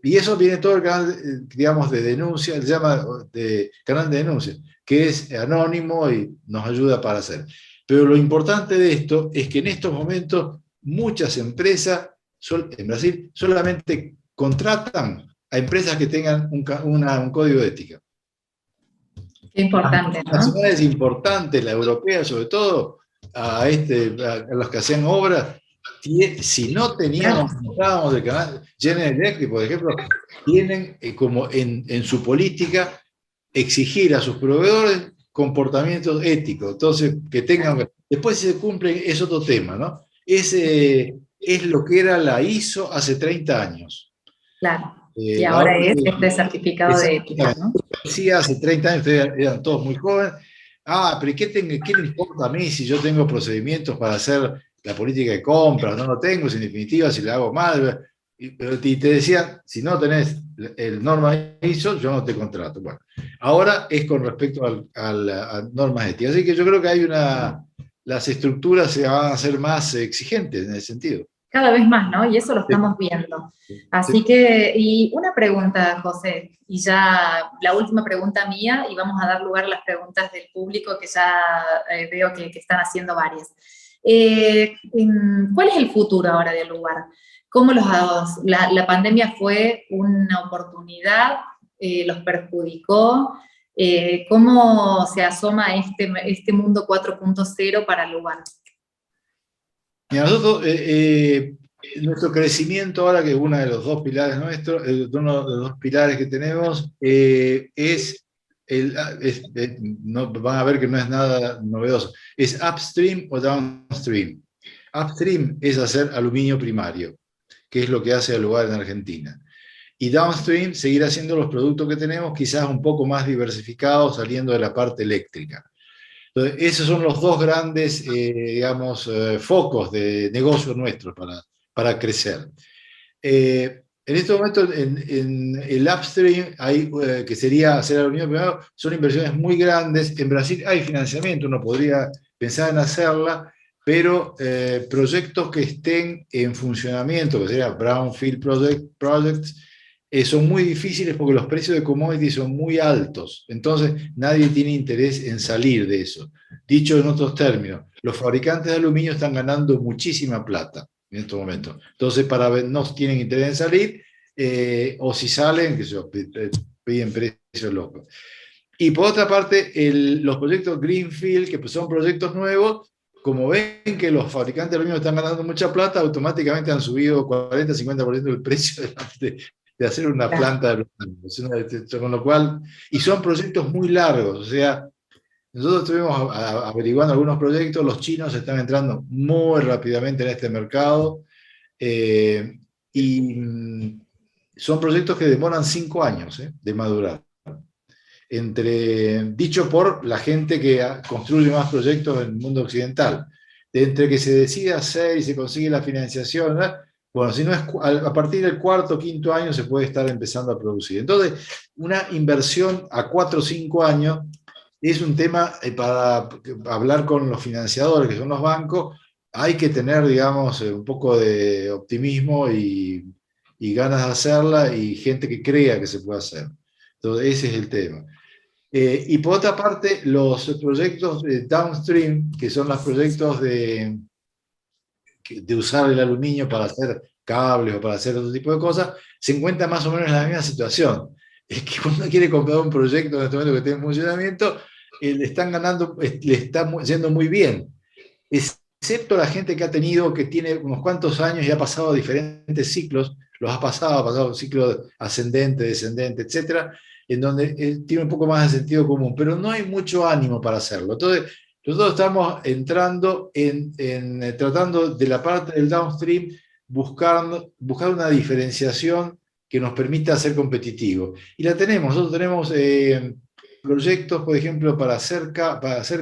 y eso viene todo el canal, digamos, de denuncia, se llama de canal de denuncia, que es anónimo y nos ayuda para hacer. Pero lo importante de esto es que en estos momentos muchas empresas en Brasil solamente contratan a empresas que tengan un código de ética. Qué importante, ¿no? La nacional es importante, la europea sobre todo, a los que hacen obras. Si no teníamos, estábamos del canal General Electric, por ejemplo, tienen como en su política exigir a sus proveedores comportamientos éticos. Entonces, que tengan. Después, si se cumplen, es otro tema, ¿no? Es lo que era la ISO hace 30 años. Claro. Y ahora es este certificado de ética, ¿no? Sí, hace 30 años eran todos muy jóvenes. Pero ¿qué le importa a mí si yo tengo procedimientos para hacer la política de compra? No lo tengo, si en definitiva, si le hago mal. Y te decían, si no tenés el norma ISO, yo no te contrato. Bueno, ahora es con respecto a normas éticas. Así que yo creo que las estructuras se van a hacer más exigentes en ese sentido. Cada vez más, ¿no? Y eso lo estamos viendo. Así que, y una pregunta, José, y ya la última pregunta mía, y vamos a dar lugar a las preguntas del público, que ya veo que están haciendo varias. ¿Cuál es el futuro ahora del lugar? ¿Cómo la pandemia fue una oportunidad? ¿Los perjudicó? ¿Cómo se asoma este mundo 4.0 para el lugar? Y nosotros, nuestro crecimiento ahora, que es uno de los 2 pilares nuestros, uno de los 2 pilares que tenemos, van a ver que no es nada novedoso, es upstream o downstream. Upstream es hacer aluminio primario, que es lo que hace al lugar en Argentina. Y downstream, seguir haciendo los productos que tenemos, quizás un poco más diversificados, saliendo de la parte eléctrica. Entonces, esos son los 2 grandes, digamos, focos de negocio nuestros para crecer. En este momento, en el upstream, que sería hacer aluminio primero, son inversiones muy grandes. En Brasil hay financiamiento, uno podría pensar en hacerla, pero proyectos que estén en funcionamiento, que serían brownfield projects, son muy difíciles porque los precios de commodities son muy altos. Entonces, nadie tiene interés en salir de eso. Dicho en otros términos, los fabricantes de aluminio están ganando muchísima plata en estos momentos. Entonces, no tienen interés en salir, o si salen, piden precios locos. Y por otra parte, los proyectos Greenfield, que son proyectos nuevos, como ven que los fabricantes de aluminio están ganando mucha plata, automáticamente han subido 40-50% el precio de hacer una planta de aluminio. Con lo cual, y son proyectos muy largos, o sea, nosotros estuvimos averiguando algunos proyectos, los chinos están entrando muy rápidamente en este mercado, y son proyectos que demoran 5 años de madurar. Dicho por la gente que construye más proyectos en el mundo occidental, entre que se decide hacer y se consigue la financiación, ¿verdad? Bueno, si no es, a partir del 4º o 5º año se puede estar empezando a producir. Entonces, una inversión a 4 o 5 años es un tema para hablar con los financiadores, que son los bancos. Hay que tener, digamos, un poco de optimismo y ganas de hacerla, y gente que crea que se puede hacer. Entonces, ese es el tema. Y por otra parte, los proyectos de downstream, que son los proyectos de usar el aluminio para hacer cables o para hacer otro tipo de cosas, se encuentran más o menos en la misma situación. Es que cuando quiere comprar un proyecto en este momento que esté en funcionamiento, le están ganando, le está yendo muy bien. Excepto la gente que tiene unos cuantos años y ha pasado diferentes ciclos, los ha pasado un ciclo ascendente, descendente, etcétera, en donde tiene un poco más de sentido común, pero no hay mucho ánimo para hacerlo. Entonces, nosotros estamos entrando tratando de la parte del downstream, buscar una diferenciación que nos permita ser competitivos. Y la tenemos, nosotros tenemos proyectos, por ejemplo, para hacer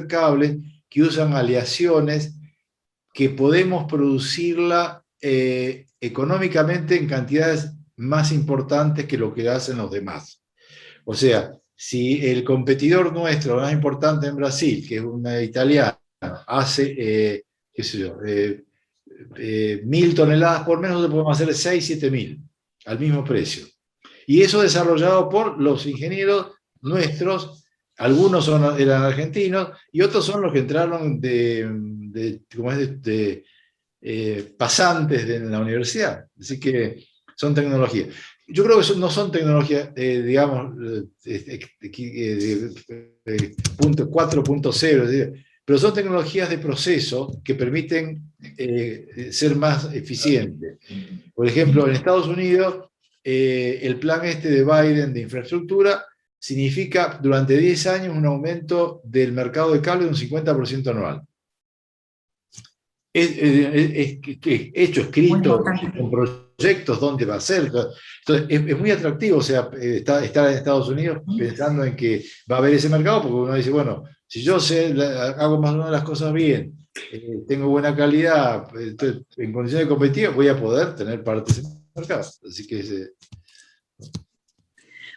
cables que usan aleaciones, que podemos producirla económicamente en cantidades más importantes que lo que hacen los demás. O sea, si el competidor nuestro más importante en Brasil, que es una italiana, hace, qué sé yo, 1.000 toneladas por mes, nosotros podemos hacer 6.000-7.000 al mismo precio. Y eso desarrollado por los ingenieros nuestros, algunos eran argentinos y otros son los que entraron pasantes de la universidad. Así que son tecnologías. Yo creo que no son tecnologías, digamos, 4.0, pero son tecnologías de proceso que permiten ser más eficientes. Por ejemplo, en Estados Unidos, el plan de Biden de infraestructura significa durante 10 años un aumento del mercado de cable de un 50% anual. Hecho, escrito, con proyectos, dónde va a ser. Entonces, es muy atractivo, o sea, estar en Estados Unidos pensando en que va a haber ese mercado, porque uno dice, bueno, si yo hago más o menos las cosas bien, tengo buena calidad, en condiciones competitivas, voy a poder tener parte de ese mercado. Así que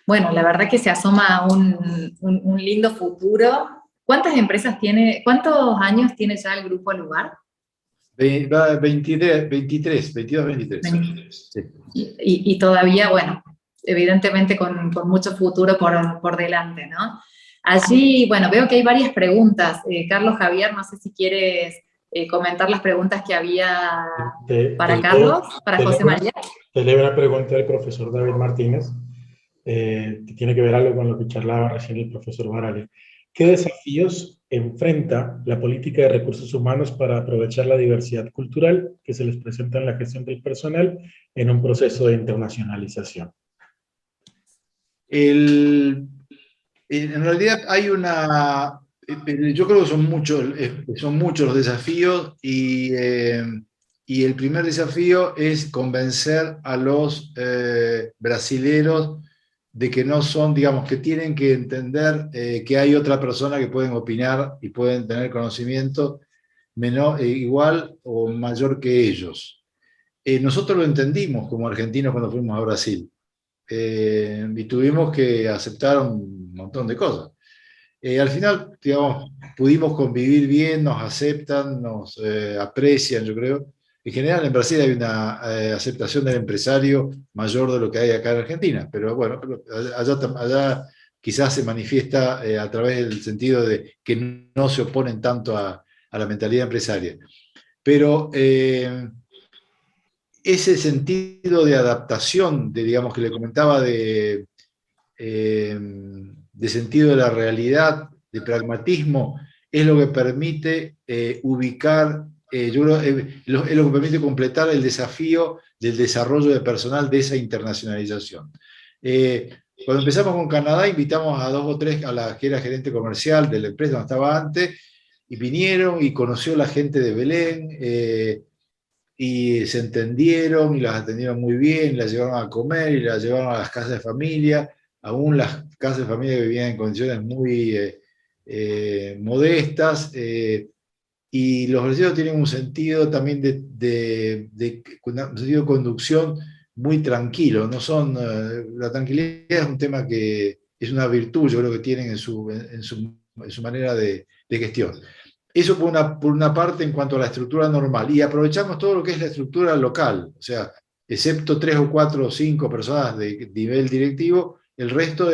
bueno, la verdad que se asoma un lindo futuro. ¿Cuántas empresas tiene, cuántos años tiene ya el Grupo Alugar? 22, 23. Sí. Y todavía, bueno, evidentemente con mucho futuro por delante, ¿no? Allí, bueno, veo que hay varias preguntas. Carlos Javier, no sé si quieres comentar las preguntas que había para Carlos, para José María. Te leo una pregunta del profesor David Martínez, que tiene que ver algo con lo que charlaba recién el profesor Barale. ¿Qué desafíos enfrenta la política de recursos humanos para aprovechar la diversidad cultural que se les presenta en la gestión del personal en un proceso de internacionalización? En realidad yo creo que son muchos los desafíos, y el primer desafío es convencer a los brasileros de que no son, digamos, que tienen que entender que hay otra persona que pueden opinar y pueden tener conocimiento igual o mayor que ellos. Nosotros lo entendimos como argentinos cuando fuimos a Brasil, y tuvimos que aceptar un montón de cosas. Al final, digamos, pudimos convivir bien, nos aceptan, nos aprecian, yo creo. En general, en Brasil hay una aceptación del empresario mayor de lo que hay acá en Argentina, pero bueno, allá quizás se manifiesta a través del sentido de que no se oponen tanto a la mentalidad empresaria. Pero ese sentido de adaptación, digamos, que le comentaba de sentido de la realidad, de pragmatismo, es lo que permite ubicar, yo creo, es lo que permite completar el desafío del desarrollo de personal de esa internacionalización. Cuando empezamos con Canadá, invitamos a 2 o 3, a la que era gerente comercial de la empresa donde estaba antes, y vinieron y conoció la gente de Belén, y se entendieron y las atendieron muy bien, y las llevaron a comer y las llevaron a las casas de familia, aún las casas de familia vivían en condiciones muy modestas, y los brasileños tienen un sentido también un sentido de conducción muy tranquilo, no son, la tranquilidad es un tema que es una virtud, yo creo que tienen en su manera de gestión. Eso por una parte en cuanto a la estructura normal, y aprovechamos todo lo que es la estructura local, o sea, excepto 3 o 4 o 5 personas de nivel directivo, el resto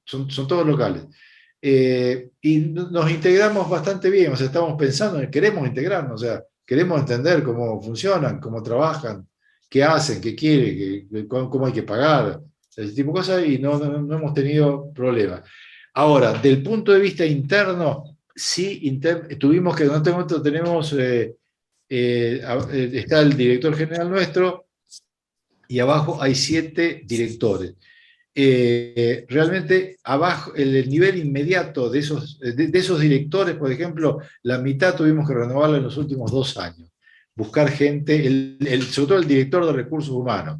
son todos locales. Y nos integramos bastante bien, o sea, estamos pensando, queremos integrarnos, o sea, queremos entender cómo funcionan, cómo trabajan, qué hacen, qué quieren, cómo hay que pagar, ese tipo de cosas, y no hemos tenido problemas. Ahora, del punto de vista interno, sí, tuvimos que, tenemos, está el director general nuestro, y abajo hay 7 directores. Realmente abajo, el nivel inmediato de esos directores, por ejemplo, la mitad tuvimos que renovarla en los últimos 2 años. Buscar gente, sobre todo el director de recursos humanos.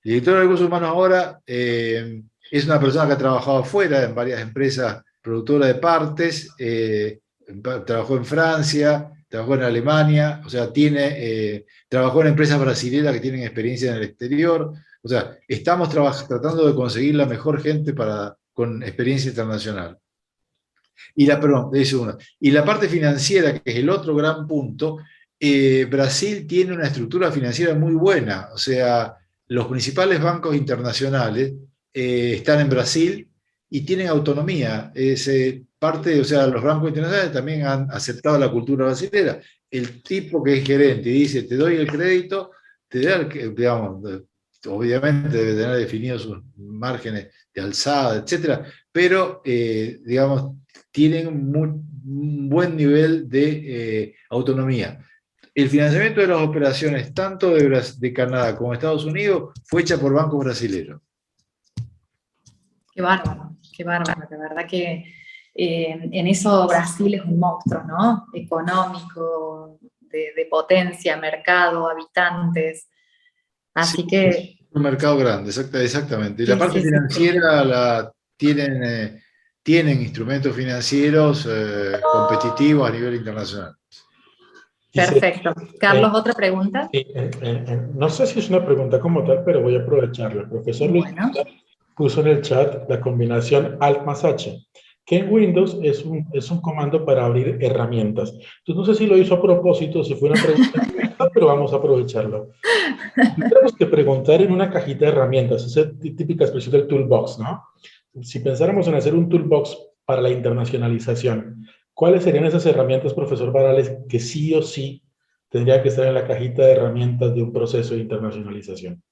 El director de recursos humanos ahora es una persona que ha trabajado afuera en varias empresas productoras de partes, trabajó en Francia, trabajó en Alemania, o sea, trabajó en empresas brasileñas que tienen experiencia en el exterior. O sea, estamos tratando de conseguir la mejor gente con experiencia internacional. Y la parte financiera, que es el otro gran punto, Brasil tiene una estructura financiera muy buena. O sea, los principales bancos internacionales están en Brasil y tienen autonomía. O sea, los bancos internacionales también han aceptado la cultura brasileña. El tipo que es gerente y dice, te doy el crédito, te da, digamos, obviamente debe tener definidos sus márgenes de alzada, etcétera, pero, digamos, tienen un buen nivel de autonomía. El financiamiento de las operaciones, tanto de Canadá como de Estados Unidos, fue hecha por bancos brasileños. Qué bárbaro, de verdad que en eso Brasil es un monstruo, ¿no? Económico, de potencia, mercado, habitantes. Así sí, que... Es un mercado grande, exactamente. Y la parte financiera tienen instrumentos financieros competitivos a nivel internacional. Perfecto. Carlos, ¿otra pregunta? No sé si es una pregunta como tal, pero voy a aprovecharla. El profesor Luis puso en el chat la combinación Alt más H, que en Windows es un comando para abrir herramientas. Entonces, no sé si lo hizo a propósito, si fue una pregunta, pero vamos a aprovecharlo. Tenemos que preguntar en una cajita de herramientas, esa típica expresión del toolbox, ¿no? Si pensáramos en hacer un toolbox para la internacionalización, ¿cuáles serían esas herramientas, profesor Varales, que sí o sí tendría que estar en la cajita de herramientas de un proceso de internacionalización?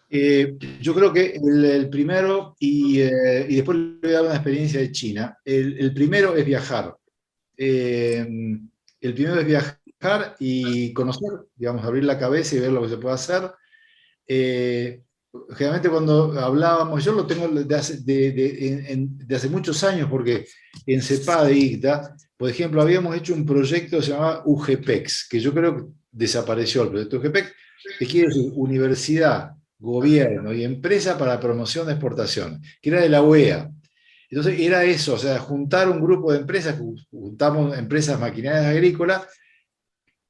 Yo creo que el primero, y después le voy a dar una experiencia de China, el primero es viajar. El primero es viajar y conocer, digamos, abrir la cabeza y ver lo que se puede hacer. Generalmente cuando hablábamos, yo lo tengo de hace muchos años, porque en CEPAD de ICTA, por ejemplo, habíamos hecho un proyecto que se llamaba UGPEX, que yo creo que desapareció el proyecto UGPEX, que quiere decir Universidad, Gobierno y Empresa para Promoción de Exportación, que era de la UEA. Entonces era eso, o sea, juntar un grupo de empresas, juntamos empresas maquinarias agrícolas,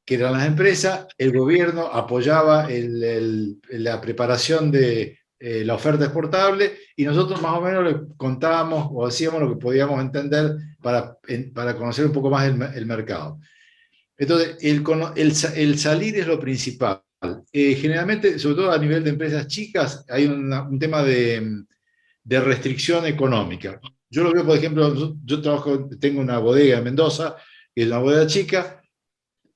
que eran las empresas, el gobierno apoyaba la preparación de la oferta exportable, y nosotros más o menos le contábamos o hacíamos lo que podíamos entender para conocer un poco más el mercado. Entonces, el salir es lo principal. Generalmente, sobre todo a nivel de empresas chicas, hay un tema de restricción económica. Yo lo veo, por ejemplo, tengo una bodega en Mendoza, que es una bodega chica,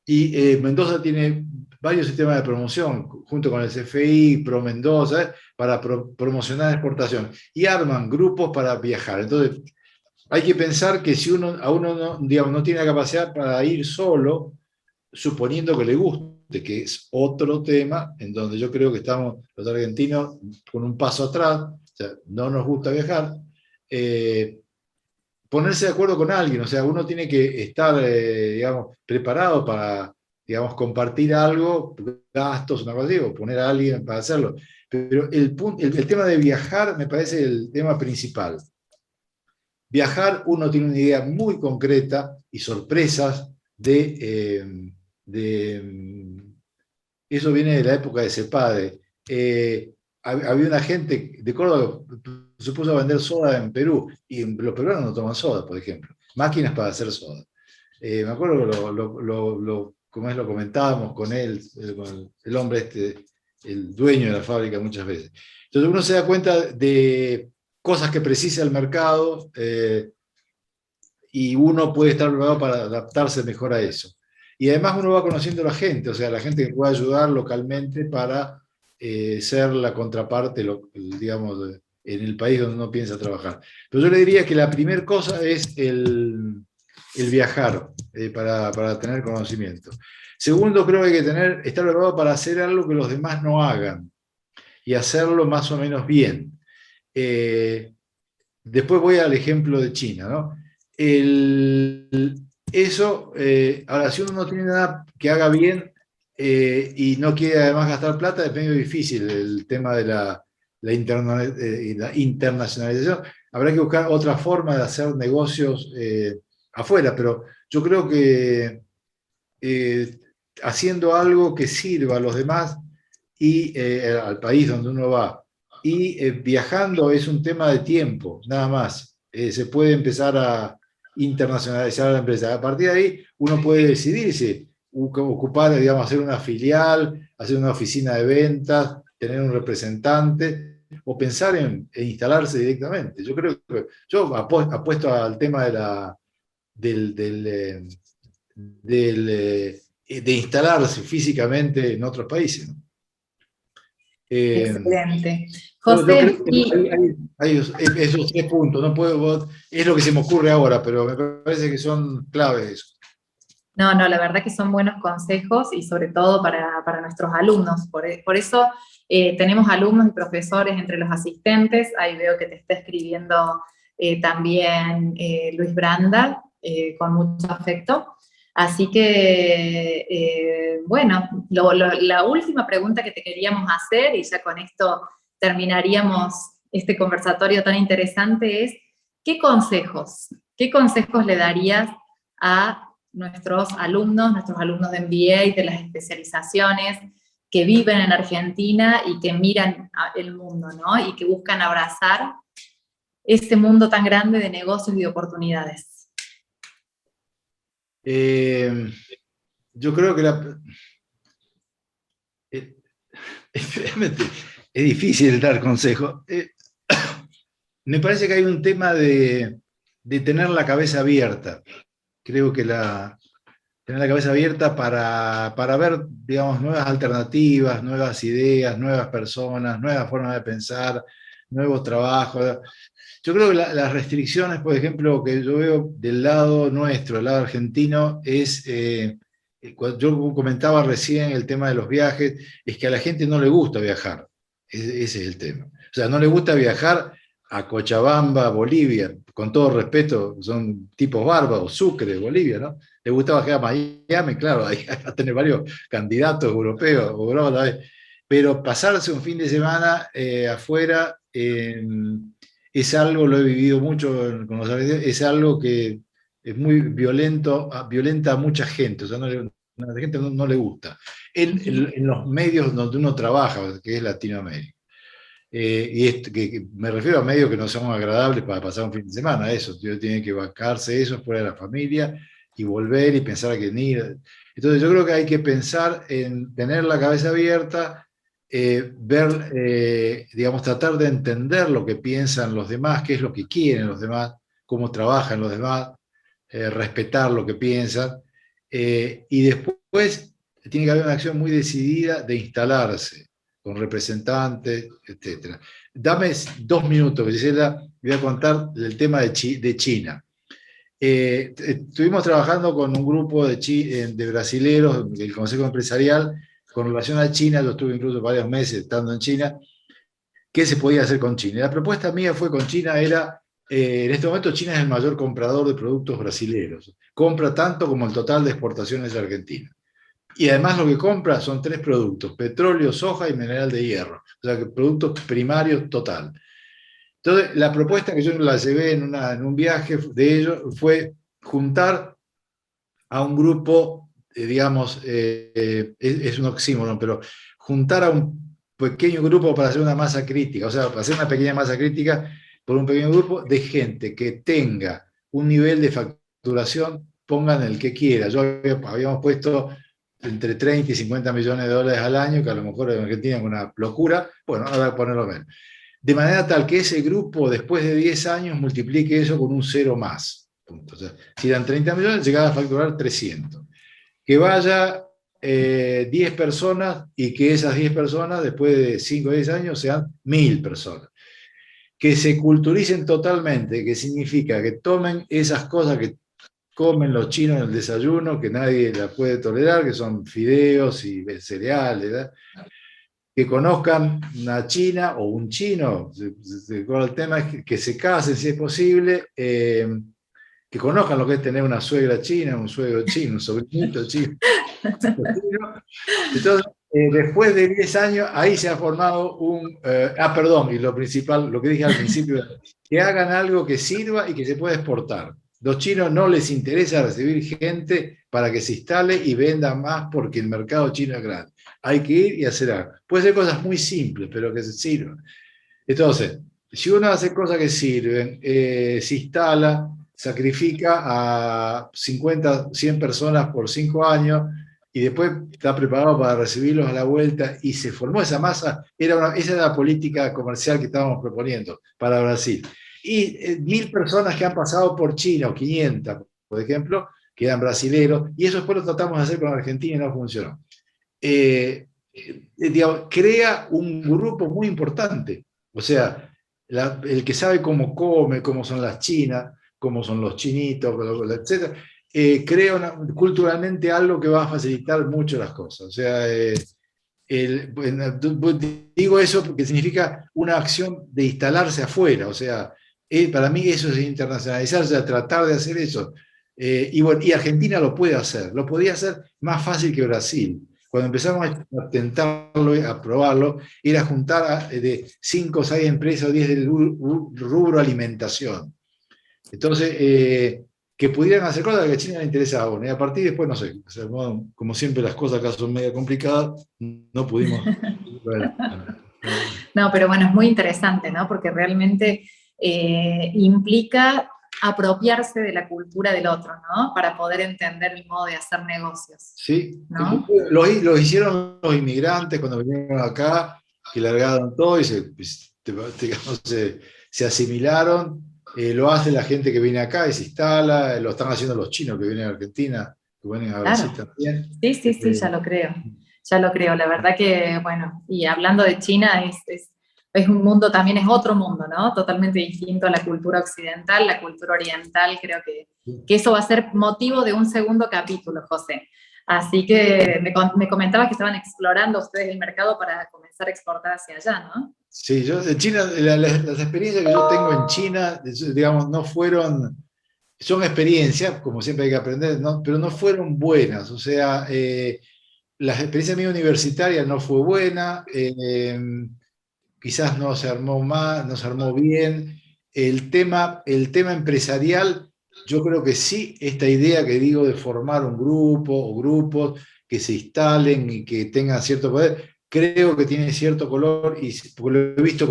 y Mendoza tiene varios sistemas de promoción, junto con el CFI, Pro Mendoza, para promocionar exportación. Y arman grupos para viajar. Entonces, hay que pensar que si a uno no, digamos, no tiene la capacidad para ir solo, suponiendo que le guste, que es otro tema en donde yo creo que estamos los argentinos con un paso atrás, o sea, no nos gusta viajar, ponerse de acuerdo con alguien, o sea, uno tiene que estar, digamos, preparado para, digamos, compartir algo, gastos, una cosa así, o poner a alguien para hacerlo. Pero el tema de viajar me parece el tema principal. Viajar, uno tiene una idea muy concreta y sorpresas eso viene de la época de Cepade. Había una gente de Córdoba que se puso a vender soda en Perú, y los peruanos no toman soda, por ejemplo. Máquinas para hacer soda. Me acuerdo que como lo comentábamos con él, con el hombre el dueño de la fábrica muchas veces. Entonces uno se da cuenta de cosas que precisa el mercado, y uno puede estar preparado para adaptarse mejor a eso. Y además uno va conociendo a la gente, o sea, la gente que puede ayudar localmente para ser la contraparte, digamos, en el país donde uno piensa trabajar. Pero yo le diría que la primera cosa es el viajar, para tener conocimiento. Segundo, creo que hay que estar preparado para hacer algo que los demás no hagan, y hacerlo más o menos bien. Después voy al ejemplo de China, ¿no? Ahora, si uno no tiene nada que haga bien, y no quiere además gastar plata, es medio difícil el tema de la internacionalización. Habrá que buscar otra forma de hacer negocios afuera, pero yo creo que haciendo algo que sirva a los demás y al país donde uno va, y viajando es un tema de tiempo, nada más. Se puede empezar a internacionalizar la empresa. A partir de ahí uno puede decidirse, ocupar, digamos, hacer una filial, hacer una oficina de ventas, tener un representante, o pensar en instalarse directamente. Yo creo que yo apuesto al tema de instalarse físicamente en otros países, ¿no? Excelente. Yo José, creo que hay esos 3 puntos, no puedo, es lo que se me ocurre ahora, pero me parece que son claves. no, la verdad que son buenos consejos y sobre todo para nuestros alumnos. Por eso tenemos alumnos y profesores entre los asistentes. Ahí veo que te está escribiendo también Luis Branda, con mucho afecto. Así que, bueno, la última pregunta que te queríamos hacer, y ya con esto terminaríamos este conversatorio tan interesante, es ¿qué consejos le darías a nuestros alumnos de MBA y de las especializaciones que viven en Argentina y que miran el mundo, ¿no? Y que buscan abrazar este mundo tan grande de negocios y de oportunidades? Yo creo que realmente es difícil dar consejo. Me parece que hay un tema de tener la cabeza abierta. Creo que tener la cabeza abierta para ver, digamos, nuevas alternativas, nuevas ideas, nuevas personas, nuevas formas de pensar, nuevos trabajos. Yo creo que las restricciones, por ejemplo, que yo veo del lado nuestro, del lado argentino, es, yo comentaba recién el tema de los viajes, es que a la gente no le gusta viajar. Ese es el tema. O sea, no le gusta viajar a Cochabamba, Bolivia, con todo respeto, son tipos bárbaros, Sucre, Bolivia, ¿no? Le gusta viajar a Miami, claro, ahí va a tener varios candidatos europeos, pero pasarse un fin de semana afuera es algo, lo he vivido mucho con los argentinos, es algo que es muy violenta a mucha gente, o sea, a la gente no le gusta. En los medios donde uno trabaja, que es Latinoamérica. Que me refiero a medios que no son agradables para pasar un fin de semana, eso, tiene que bancarse eso fuera de la familia y volver y pensar que ni... Entonces yo creo que hay que pensar en tener la cabeza abierta, ver, digamos, tratar de entender lo que piensan los demás, qué es lo que quieren los demás, cómo trabajan los demás, respetar lo que piensan, y después tiene que haber una acción muy decidida de instalarse con representantes, etc. Dame 2 minutos, Gisela, voy a contar el tema de China. Estuvimos trabajando con un grupo de brasileros del Consejo Empresarial con relación a China. Yo estuve incluso varios meses estando en China. ¿Qué se podía hacer con China? La propuesta mía fue con China era, en este momento China es el mayor comprador de productos brasileños. Compra tanto como el total de exportaciones de Argentina. Y además lo que compra son 3 productos: petróleo, soja y mineral de hierro. O sea, que productos primarios total. Entonces, la propuesta que yo la llevé en un viaje de ellos fue juntar a un grupo, digamos, es un oxímoron, pero juntar a un pequeño grupo para hacer una masa crítica, o sea, para hacer una pequeña masa crítica por un pequeño grupo de gente que tenga un nivel de facturación, pongan el que quiera. Habíamos puesto entre 30 y 50 millones de dólares al año, que a lo mejor en Argentina es una locura. Bueno, ahora voy a ponerlo menos. De manera tal que ese grupo, después de 10 años, multiplique eso con un 0 más. O sea, si eran 30 millones, llegaba a facturar 300. Que vaya 10 personas y que esas 10 personas, después de 5 o 10 años, sean 1000 personas. Que se culturicen totalmente, que significa que tomen esas cosas que comen los chinos en el desayuno, que nadie la puede tolerar, que son fideos y cereales, ¿verdad? Que conozcan una china o un chino, el tema es que se casen si es posible, que conozcan lo que es tener una suegra china, un suegro chino, un sobrinito chino. Entonces, después de 10 años, ahí se ha formado y lo principal, lo que dije al principio, que hagan algo que sirva y que se pueda exportar. Los chinos no les interesa recibir gente para que se instale y venda más porque el mercado chino es grande. Hay que ir y hacer algo. Puede ser cosas muy simples, pero que se sirvan. Entonces, si uno hace cosas que sirven, se instala, sacrifica a 50, 100 personas por 5 años y después está preparado para recibirlos a la vuelta y se formó esa masa, esa era la política comercial que estábamos proponiendo para Brasil. Y 1000 personas que han pasado por China, o 500, por ejemplo, que eran brasileros, y eso después lo tratamos de hacer con Argentina y no funcionó. Digamos, crea un grupo muy importante, o sea, el que sabe cómo come, cómo son las chinas, cómo son los chinitos, etc., crea culturalmente algo que va a facilitar mucho las cosas. O sea, digo eso porque significa una acción de instalarse afuera, o sea, para mí eso es internacionalizar, o sea, tratar de hacer eso. Y Argentina lo puede hacer, lo podía hacer más fácil que Brasil. Cuando empezamos a intentarlo, a probarlo, era juntar de 5 o 6 empresas o 10 del rubro alimentación. Entonces, que pudieran hacer cosas que a China le interesaba. Bueno, y a partir de después, no sé, o sea, como siempre las cosas acá son medio complicadas, no pudimos. No, pero bueno, es muy interesante, ¿no? Porque realmente implica apropiarse de la cultura del otro, ¿no? Para poder entender el modo de hacer negocios. Sí, ¿no? lo hicieron los inmigrantes cuando vinieron acá, que largaron todo y se asimilaron. Lo hace la gente que viene acá y se instala, lo están haciendo los chinos que vienen a Argentina, que vienen a Brasil también. Sí, ya lo creo. Ya lo creo, la verdad que, bueno, y hablando de China, es un mundo, también es otro mundo, ¿no? Totalmente distinto a la cultura occidental, la cultura oriental, creo que eso va a ser motivo de un segundo capítulo, José. Así que me comentabas que estaban explorando ustedes el mercado para comenzar a exportar hacia allá, ¿no? Sí, yo de China, las experiencias que yo tengo en China, digamos, no fueron, son experiencias, como siempre hay que aprender, ¿no? Pero no fueron buenas, o sea, la experiencia mía universitaria no fue buena, quizás no se armó más, no se armó bien. El tema empresarial, yo creo que sí, esta idea que digo de formar un grupo o grupos que se instalen y que tengan cierto poder, creo que tiene cierto color, y porque lo he visto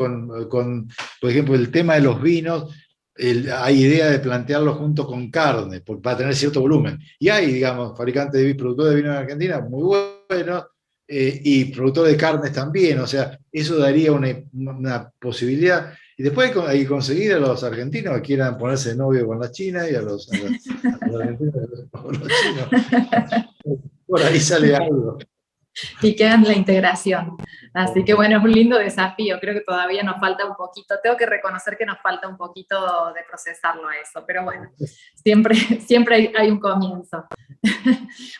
con, por ejemplo, el tema de los vinos, hay idea de plantearlo junto con carne, para tener cierto volumen. Y hay, digamos, fabricantes de productores de vino en Argentina muy buenos, y productores de carnes también, o sea, eso daría una posibilidad. Y después hay que conseguir a los argentinos que quieran ponerse de novio con las chinas y a los argentinos con los chinos. Por ahí sale algo. Y quedan la integración. Así que bueno, es un lindo desafío, creo que todavía nos falta un poquito, tengo que reconocer que nos falta un poquito de procesarlo a eso, pero bueno, siempre hay un comienzo.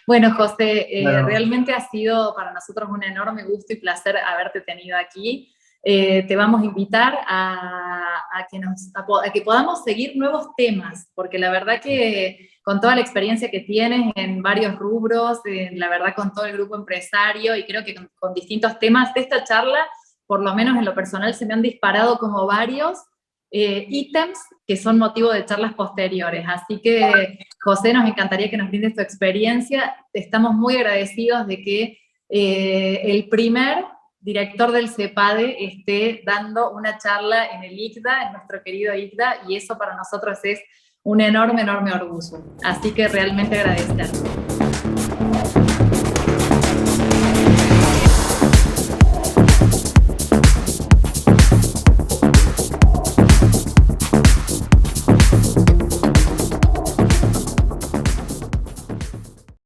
Bueno, José, realmente ha sido para nosotros un enorme gusto y placer haberte tenido aquí. Te vamos a invitar a que podamos seguir nuevos temas, porque la verdad que con toda la experiencia que tienes en varios rubros, la verdad con todo el grupo empresario, y creo que con distintos temas de esta charla, por lo menos en lo personal se me han disparado como varios ítems que son motivo de charlas posteriores. Así que, José, nos encantaría que nos brindes tu experiencia. Estamos muy agradecidos de que el primer director del CEPADE esté dando una charla en el ICDA, en nuestro querido ICDA, y eso para nosotros es un enorme orgullo. Así que realmente agradecer.